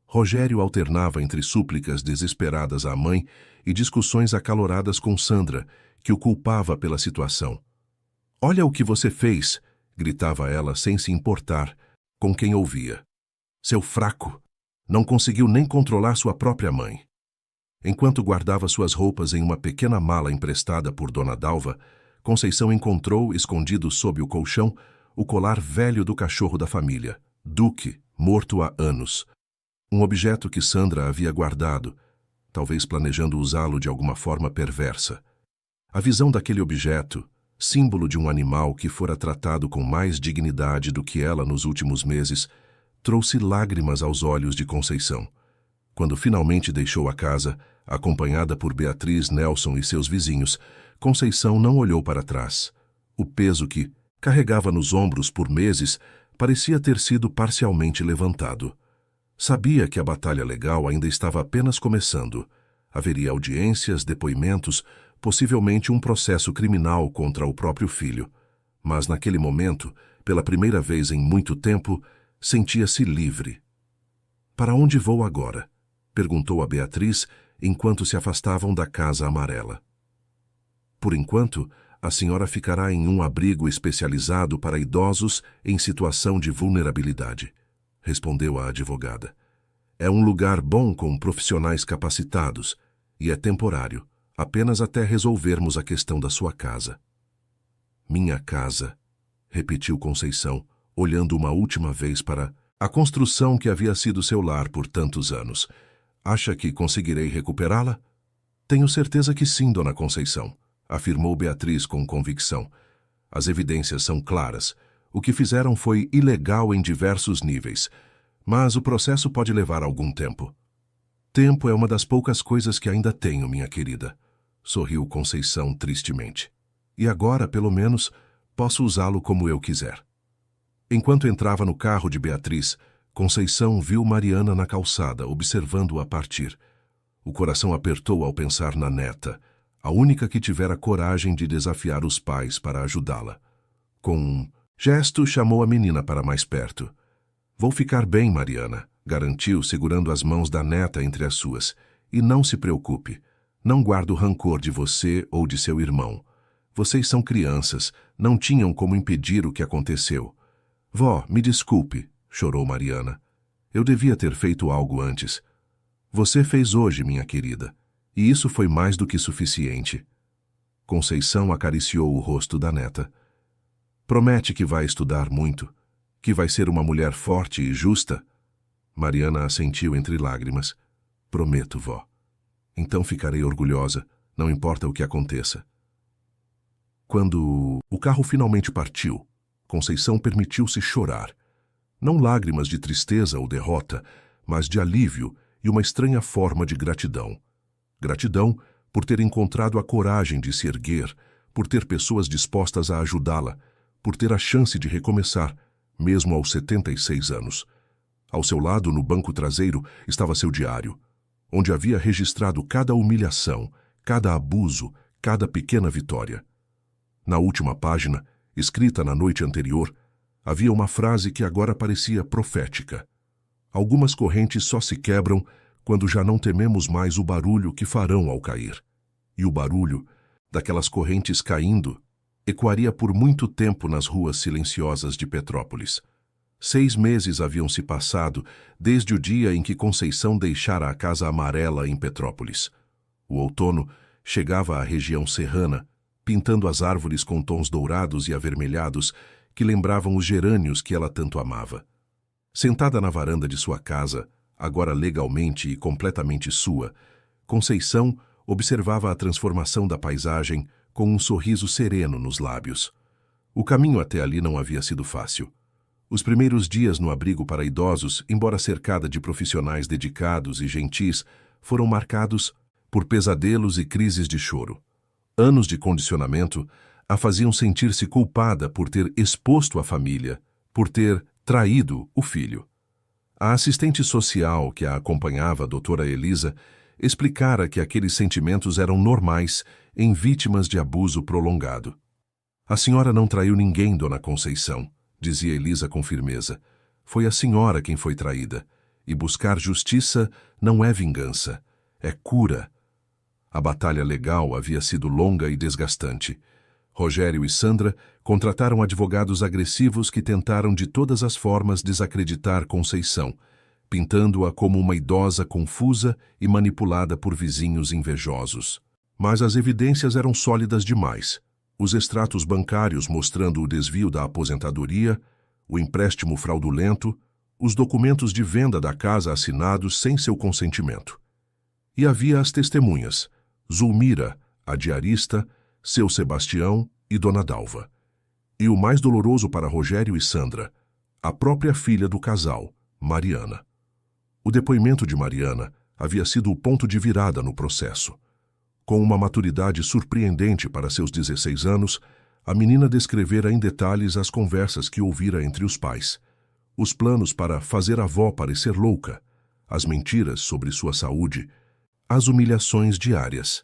Rogério alternava entre súplicas desesperadas à mãe e discussões acaloradas com Sandra, que o culpava pela situação. "Olha o que você fez!" gritava ela sem se importar com quem ouvia. "Seu fraco! Não conseguiu nem controlar sua própria mãe." Enquanto guardava suas roupas em uma pequena mala emprestada por Dona Dalva, Conceição encontrou, escondido sob o colchão, o colar velho do cachorro da família, Duque, morto há anos. Um objeto que Sandra havia guardado, talvez planejando usá-lo de alguma forma perversa. A visão daquele objeto, símbolo de um animal que fora tratado com mais dignidade do que ela nos últimos meses, trouxe lágrimas aos olhos de Conceição. Quando finalmente deixou a casa, acompanhada por Beatriz, Nelson e seus vizinhos, Conceição não olhou para trás. O peso que carregava nos ombros por meses parecia ter sido parcialmente levantado. Sabia que a batalha legal ainda estava apenas começando. Haveria audiências, depoimentos, possivelmente um processo criminal contra o próprio filho. Mas naquele momento, pela primeira vez em muito tempo, sentia-se livre. "Para onde vou agora?" perguntou a Beatriz enquanto se afastavam da Casa Amarela. "Por enquanto, a senhora ficará em um abrigo especializado para idosos em situação de vulnerabilidade", respondeu a advogada. "É um lugar bom com profissionais capacitados e é temporário, apenas até resolvermos a questão da sua casa." "Minha casa", repetiu Conceição, olhando uma última vez para a construção que havia sido seu lar por tantos anos. "Acha que conseguirei recuperá-la?" "Tenho certeza que sim, Dona Conceição", afirmou Beatriz com convicção. "As evidências são claras. O que fizeram foi ilegal em diversos níveis, mas o processo pode levar algum tempo." "Tempo é uma das poucas coisas que ainda tenho, minha querida", sorriu Conceição tristemente. "E agora, pelo menos, posso usá-lo como eu quiser." Enquanto entrava no carro de Beatriz, Conceição viu Mariana na calçada, observando-a partir. O coração apertou ao pensar na neta, a única que tivera coragem de desafiar os pais para ajudá-la. Com um gesto, chamou a menina para mais perto. "Vou ficar bem, Mariana", garantiu, segurando as mãos da neta entre as suas. "E não se preocupe, não guardo rancor de você ou de seu irmão. Vocês são crianças, não tinham como impedir o que aconteceu." "Vó, me desculpe", chorou Mariana. "Eu devia ter feito algo antes." "Você fez hoje, minha querida, e isso foi mais do que suficiente." Conceição acariciou o rosto da neta. "Promete que vai estudar muito, que vai ser uma mulher forte e justa?" Mariana assentiu entre lágrimas. "Prometo, vó. Então ficarei orgulhosa, não importa o que aconteça." Quando o carro finalmente partiu, Conceição permitiu-se chorar. Não lágrimas de tristeza ou derrota, mas de alívio e uma estranha forma de gratidão. Gratidão por ter encontrado a coragem de se erguer, por ter pessoas dispostas a ajudá-la, por ter a chance de recomeçar, mesmo aos 76 anos. Ao seu lado, no banco traseiro, estava seu diário, onde havia registrado cada humilhação, cada abuso, cada pequena vitória. Na última página, escrita na noite anterior, havia uma frase que agora parecia profética. "Algumas correntes só se quebram quando já não tememos mais o barulho que farão ao cair." E o barulho daquelas correntes caindo ecoaria por muito tempo nas ruas silenciosas de Petrópolis. 6 meses haviam se passado desde o dia em que Conceição deixara a Casa Amarela em Petrópolis. O outono chegava à região serrana, pintando as árvores com tons dourados e avermelhados que lembravam os gerânios que ela tanto amava. Sentada na varanda de sua casa, agora legalmente e completamente sua, Conceição observava a transformação da paisagem com um sorriso sereno nos lábios. O caminho até ali não havia sido fácil. Os primeiros dias no abrigo para idosos, embora cercada de profissionais dedicados e gentis, foram marcados por pesadelos e crises de choro. Anos de condicionamento a faziam sentir-se culpada por ter exposto a família, por ter traído o filho. A assistente social que a acompanhava, a doutora Elisa, explicara que aqueles sentimentos eram normais em vítimas de abuso prolongado. A senhora não traiu ninguém, dona Conceição, dizia Elisa com firmeza. Foi a senhora quem foi traída. E buscar justiça não é vingança, é cura. A batalha legal havia sido longa e desgastante. Rogério e Sandra contrataram advogados agressivos que tentaram de todas as formas desacreditar Conceição, pintando-a como uma idosa confusa e manipulada por vizinhos invejosos. Mas as evidências eram sólidas demais. Os extratos bancários mostrando o desvio da aposentadoria, o empréstimo fraudulento, os documentos de venda da casa assinados sem seu consentimento. E havia as testemunhas, Zulmira, a diarista, seu Sebastião e Dona Dalva. E o mais doloroso para Rogério e Sandra, a própria filha do casal, Mariana. O depoimento de Mariana havia sido o ponto de virada no processo. Com uma maturidade surpreendente para seus 16 anos, a menina descrevera em detalhes as conversas que ouvira entre os pais, os planos para fazer a avó parecer louca, as mentiras sobre sua saúde, as humilhações diárias.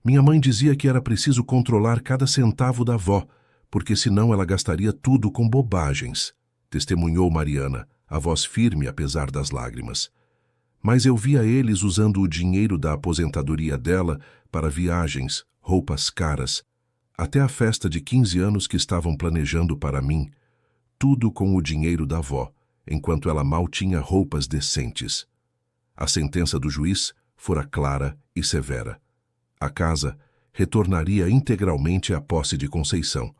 Minha mãe dizia que era preciso controlar cada centavo da avó, porque senão ela gastaria tudo com bobagens, testemunhou Mariana, a voz firme apesar das lágrimas. Mas eu via eles usando o dinheiro da aposentadoria dela para viagens, roupas caras, até a festa de 15 anos que estavam planejando para mim, tudo com o dinheiro da avó, enquanto ela mal tinha roupas decentes. A sentença do juiz fora clara e severa. A casa retornaria integralmente à posse de Conceição.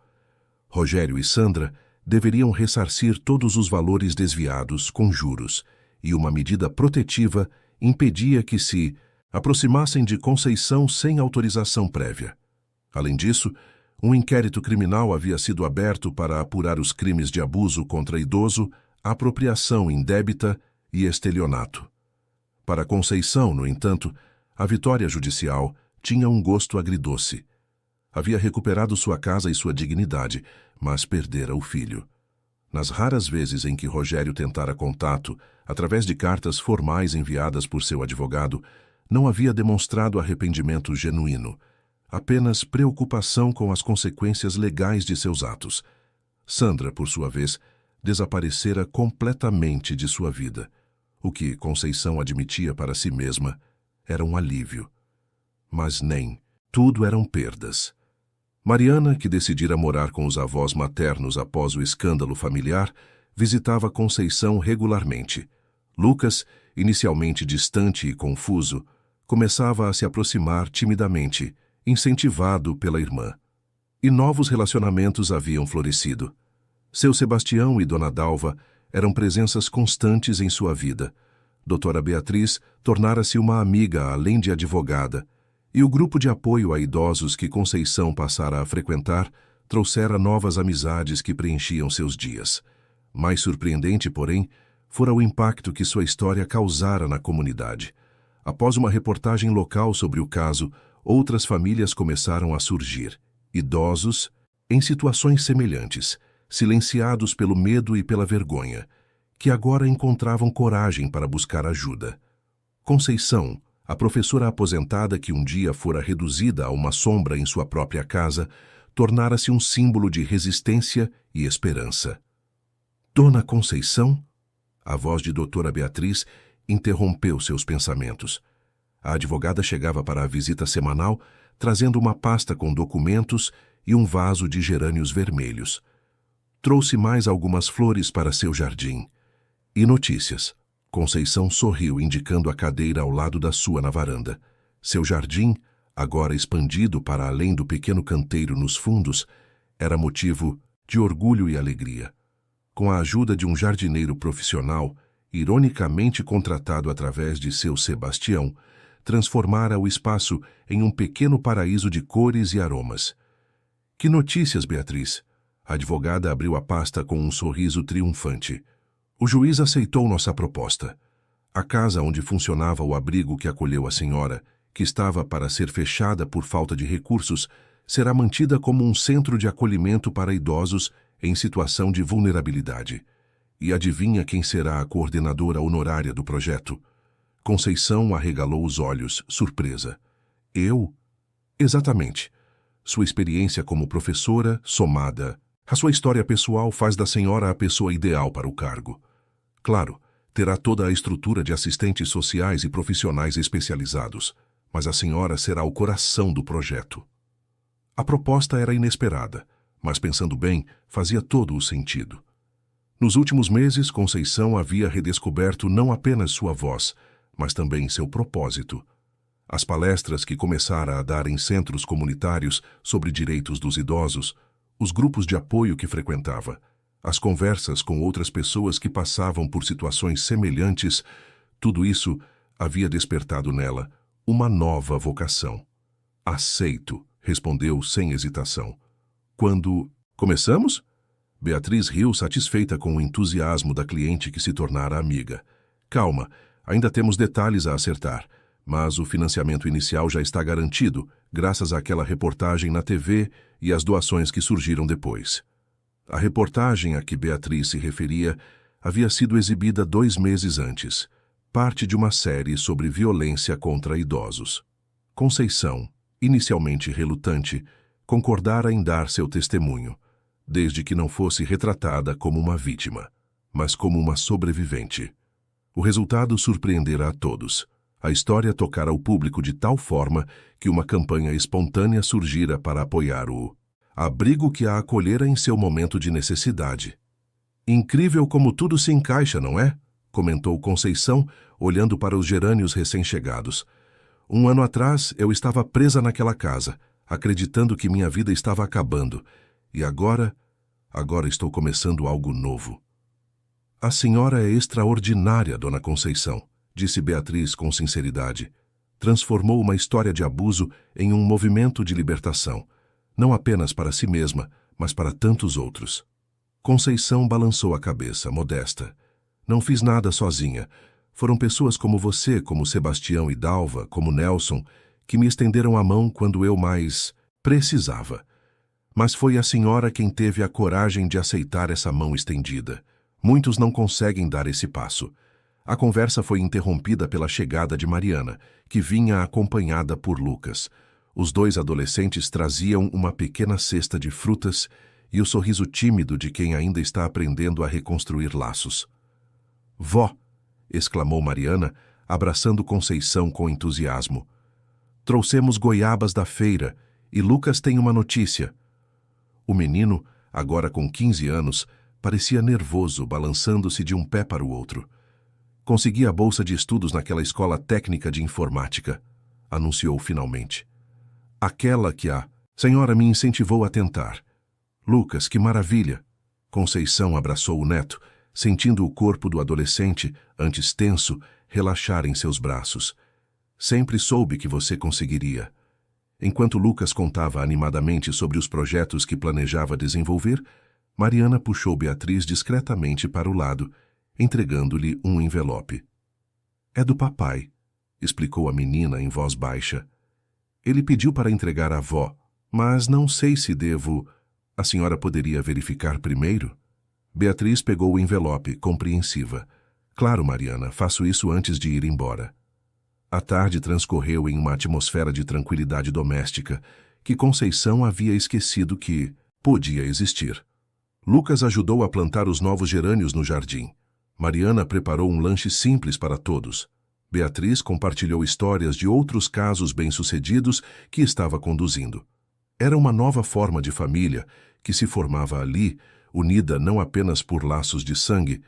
Rogério e Sandra deveriam ressarcir todos os valores desviados com juros, e uma medida protetiva impedia que se aproximassem de Conceição sem autorização prévia. Além disso, um inquérito criminal havia sido aberto para apurar os crimes de abuso contra idoso, apropriação indébita e estelionato. Para Conceição, no entanto, a vitória judicial tinha um gosto agridoce. Havia recuperado sua casa e sua dignidade, mas perdera o filho. Nas raras vezes em que Rogério tentara contato, através de cartas formais enviadas por seu advogado, não havia demonstrado arrependimento genuíno, apenas preocupação com as consequências legais de seus atos. Sandra, por sua vez, desaparecera completamente de sua vida. O que Conceição admitia para si mesma era um alívio. Mas nem tudo eram perdas. Mariana, que decidira morar com os avós maternos após o escândalo familiar, visitava Conceição regularmente. Lucas, inicialmente distante e confuso, começava a se aproximar timidamente, incentivado pela irmã. E novos relacionamentos haviam florescido. Seu Sebastião e Dona Dalva eram presenças constantes em sua vida. Doutora Beatriz tornara-se uma amiga além de advogada, e o grupo de apoio a idosos que Conceição passara a frequentar trouxera novas amizades que preenchiam seus dias. Mais surpreendente, porém, fora o impacto que sua história causara na comunidade. Após uma reportagem local sobre o caso, outras famílias começaram a surgir. Idosos, em situações semelhantes, silenciados pelo medo e pela vergonha, que agora encontravam coragem para buscar ajuda. Conceição, a professora aposentada que um dia fora reduzida a uma sombra em sua própria casa, tornara-se um símbolo de resistência e esperança. Dona Conceição? A voz de doutora Beatriz interrompeu seus pensamentos. A advogada chegava para a visita semanal, trazendo uma pasta com documentos e um vaso de gerânios vermelhos. Trouxe mais algumas flores para seu jardim. E notícias. Conceição sorriu, indicando a cadeira ao lado da sua na varanda. Seu jardim, agora expandido para além do pequeno canteiro nos fundos, era motivo de orgulho e alegria. Com a ajuda de um jardineiro profissional, ironicamente contratado através de seu Sebastião, transformara o espaço em um pequeno paraíso de cores e aromas. Que notícias, Beatriz! A advogada abriu a pasta com um sorriso triunfante. O juiz aceitou nossa proposta. A casa onde funcionava o abrigo que acolheu a senhora, que estava para ser fechada por falta de recursos, será mantida como um centro de acolhimento para idosos em situação de vulnerabilidade. E adivinha quem será a coordenadora honorária do projeto? Conceição arregalou os olhos, surpresa. Eu? Exatamente. Sua experiência como professora, somada a sua história pessoal, faz da senhora a pessoa ideal para o cargo. Claro, terá toda a estrutura de assistentes sociais e profissionais especializados, mas a senhora será o coração do projeto. A proposta era inesperada, mas pensando bem, fazia todo o sentido. Nos últimos meses, Conceição havia redescoberto não apenas sua voz, mas também seu propósito. As palestras que começara a dar em centros comunitários sobre direitos dos idosos, os grupos de apoio que frequentava, as conversas com outras pessoas que passavam por situações semelhantes, tudo isso havia despertado nela uma nova vocação. Aceito, respondeu sem hesitação. Quando começamos? Beatriz riu satisfeita com o entusiasmo da cliente que se tornara amiga. Calma, ainda temos detalhes a acertar, mas o financiamento inicial já está garantido, graças àquela reportagem na TV e às doações que surgiram depois. A reportagem a que Beatriz se referia havia sido exibida 2 meses antes, parte de uma série sobre violência contra idosos. Conceição, inicialmente relutante, concordara em dar seu testemunho, desde que não fosse retratada como uma vítima, mas como uma sobrevivente. O resultado surpreendera a todos. A história tocara o público de tal forma que uma campanha espontânea surgira para apoiar o abrigo que a acolhera em seu momento de necessidade. Incrível como tudo se encaixa, não é? Comentou Conceição, olhando para os gerânios recém-chegados. 1 ano atrás, eu estava presa naquela casa, acreditando que minha vida estava acabando. E agora estou começando algo novo. A senhora é extraordinária, dona Conceição, disse Beatriz com sinceridade. Transformou uma história de abuso em um movimento de libertação, não apenas para si mesma, mas para tantos outros. Conceição balançou a cabeça, modesta. Não fiz nada sozinha. Foram pessoas como você, como Sebastião e Dalva, como Nelson, que me estenderam a mão quando eu mais precisava. Mas foi a senhora quem teve a coragem de aceitar essa mão estendida. Muitos não conseguem dar esse passo. A conversa foi interrompida pela chegada de Mariana, que vinha acompanhada por Lucas. Os 2 adolescentes traziam uma pequena cesta de frutas e o sorriso tímido de quem ainda está aprendendo a reconstruir laços. Vó! Exclamou Mariana, abraçando Conceição com entusiasmo. Trouxemos goiabas da feira e Lucas tem uma notícia. O menino, agora com 15 anos, parecia nervoso, balançando-se de um pé para o outro. Consegui a bolsa de estudos naquela escola técnica de informática, anunciou finalmente. Aquela que a senhora me incentivou a tentar. Lucas, que maravilha! Conceição abraçou o neto, sentindo o corpo do adolescente, antes tenso, relaxar em seus braços. Sempre soube que você conseguiria. Enquanto Lucas contava animadamente sobre os projetos que planejava desenvolver, Mariana puxou Beatriz discretamente para o lado, entregando-lhe um envelope. É do papai, explicou a menina em voz baixa. Ele pediu para entregar à avó, mas não sei se devo... A senhora poderia verificar primeiro? Beatriz pegou o envelope, compreensiva. Claro, Mariana, faço isso antes de ir embora. A tarde transcorreu em uma atmosfera de tranquilidade doméstica, que Conceição havia esquecido que podia existir. Lucas ajudou a plantar os novos gerânios no jardim. Mariana preparou um lanche simples para todos. Beatriz compartilhou histórias de outros casos bem-sucedidos que estava conduzindo. Era uma nova forma de família que se formava ali, unida não apenas por laços de sangue,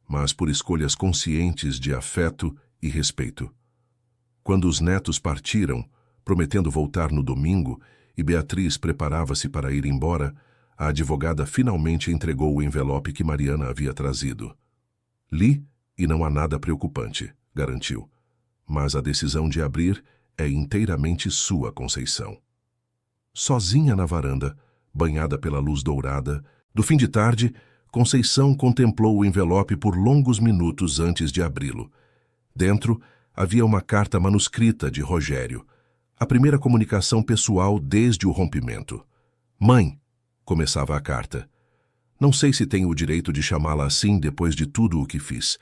mas por escolhas conscientes de afeto e respeito. Quando os netos partiram, prometendo voltar no domingo, e Beatriz preparava-se para ir embora, a advogada finalmente entregou o envelope que Mariana havia trazido. Li e não há nada preocupante, garantiu. mas a decisão de abrir é inteiramente sua, Conceição. Sozinha na varanda, banhada pela luz dourada, do fim de tarde, Conceição contemplou o envelope por longos minutos antes de abri-lo. Dentro havia uma carta manuscrita de Rogério, a primeira comunicação pessoal desde o rompimento. "Mãe", começava a carta. "Não sei se tenho o direito de chamá-la assim depois de tudo o que fiz.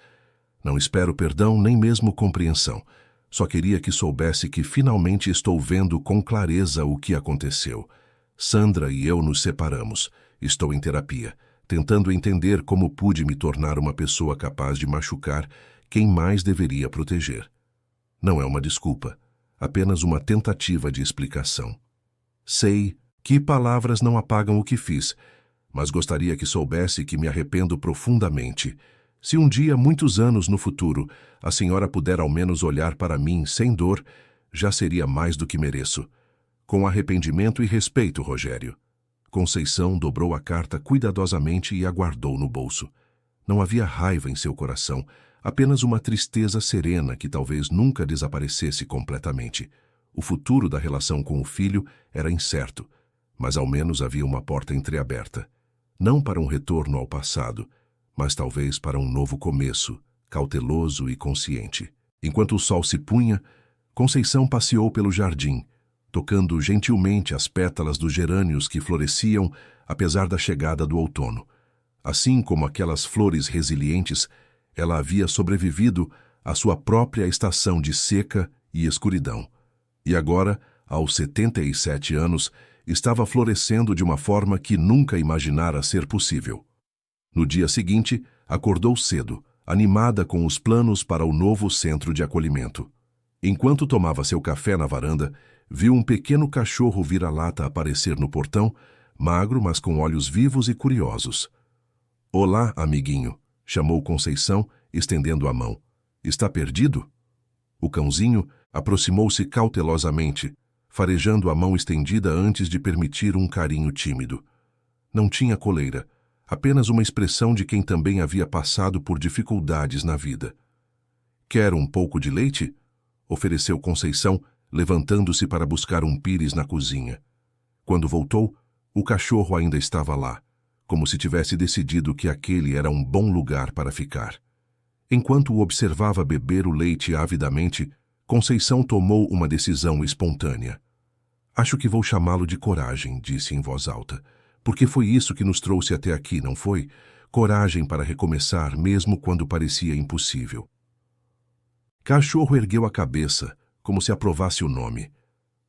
Não espero perdão nem mesmo compreensão. Só queria que soubesse que finalmente estou vendo com clareza o que aconteceu. Sandra e eu nos separamos. Estou em terapia, tentando entender como pude me tornar uma pessoa capaz de machucar quem mais deveria proteger. Não é uma desculpa, apenas uma tentativa de explicação. Sei que palavras não apagam o que fiz, mas gostaria que soubesse que me arrependo profundamente. Se um dia, muitos anos no futuro, a senhora puder ao menos olhar para mim sem dor, já seria mais do que mereço. Com arrependimento e respeito, Rogério." Conceição dobrou a carta cuidadosamente e a guardou no bolso. Não havia raiva em seu coração, apenas uma tristeza serena que talvez nunca desaparecesse completamente. O futuro da relação com o filho era incerto, mas ao menos havia uma porta entreaberta. Não para um retorno ao passado, mas talvez para um novo começo, cauteloso e consciente. Enquanto o sol se punha, Conceição passeou pelo jardim, tocando gentilmente as pétalas dos gerânios que floresciam apesar da chegada do outono. Assim como aquelas flores resilientes, ela havia sobrevivido à sua própria estação de seca e escuridão. E agora, aos 77 anos, estava florescendo de uma forma que nunca imaginara ser possível. No dia seguinte, acordou cedo, animada com os planos para o novo centro de acolhimento. Enquanto tomava seu café na varanda, viu um pequeno cachorro vira-lata aparecer no portão, magro, mas com olhos vivos e curiosos. "Olá, amiguinho", chamou Conceição, estendendo a mão. "Está perdido?" O cãozinho aproximou-se cautelosamente, farejando a mão estendida antes de permitir um carinho tímido. Não tinha coleira, apenas uma expressão de quem também havia passado por dificuldades na vida. "Quer um pouco de leite?" ofereceu Conceição, levantando-se para buscar um pires na cozinha. Quando voltou, o cachorro ainda estava lá, como se tivesse decidido que aquele era um bom lugar para ficar. Enquanto o observava beber o leite avidamente, Conceição tomou uma decisão espontânea. "Acho que vou chamá-lo de Coragem", disse em voz alta. "Porque foi isso que nos trouxe até aqui, não foi? Coragem para recomeçar, mesmo quando parecia impossível." Cachorro ergueu a cabeça, como se aprovasse o nome.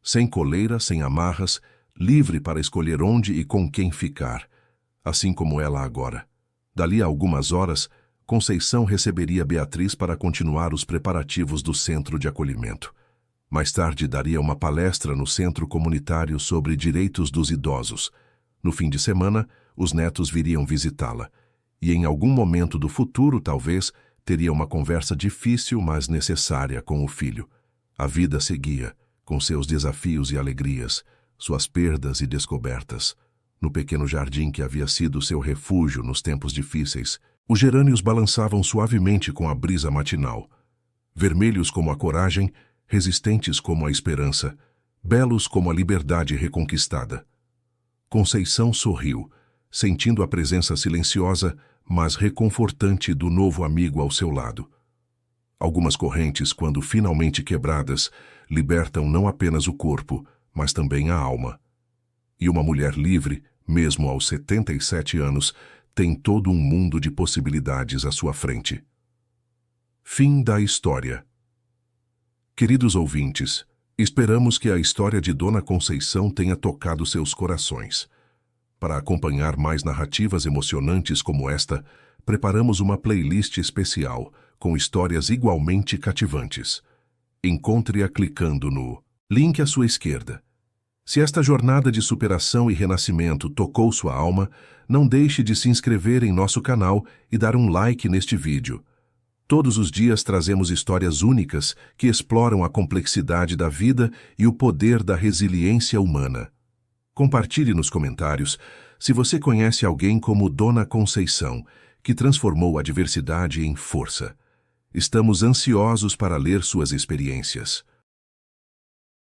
Sem coleira, sem amarras, livre para escolher onde e com quem ficar, assim como ela agora. Dali a algumas horas, Conceição receberia Beatriz para continuar os preparativos do centro de acolhimento. Mais tarde daria uma palestra no centro comunitário sobre direitos dos idosos. No fim de semana, os netos viriam visitá-la. E em algum momento do futuro, talvez, teria uma conversa difícil, mas necessária com o filho. A vida seguia, com seus desafios e alegrias, suas perdas e descobertas. No pequeno jardim que havia sido seu refúgio nos tempos difíceis, os gerânios balançavam suavemente com a brisa matinal. Vermelhos como a coragem, resistentes como a esperança, belos como a liberdade reconquistada. Conceição sorriu, sentindo a presença silenciosa, mas reconfortante do novo amigo ao seu lado. Algumas correntes, quando finalmente quebradas, libertam não apenas o corpo, mas também a alma. E uma mulher livre, mesmo aos 77 anos, tem todo um mundo de possibilidades à sua frente. Fim da história. Queridos ouvintes, esperamos que a história de Dona Conceição tenha tocado seus corações. Para acompanhar mais narrativas emocionantes como esta, preparamos uma playlist especial com histórias igualmente cativantes. Encontre-a clicando no link à sua esquerda. Se esta jornada de superação e renascimento tocou sua alma, não deixe de se inscrever em nosso canal e dar um like neste vídeo. Todos os dias trazemos histórias únicas que exploram a complexidade da vida e o poder da resiliência humana. Compartilhe nos comentários se você conhece alguém como Dona Conceição, que transformou a adversidade em força. Estamos ansiosos para ler suas experiências.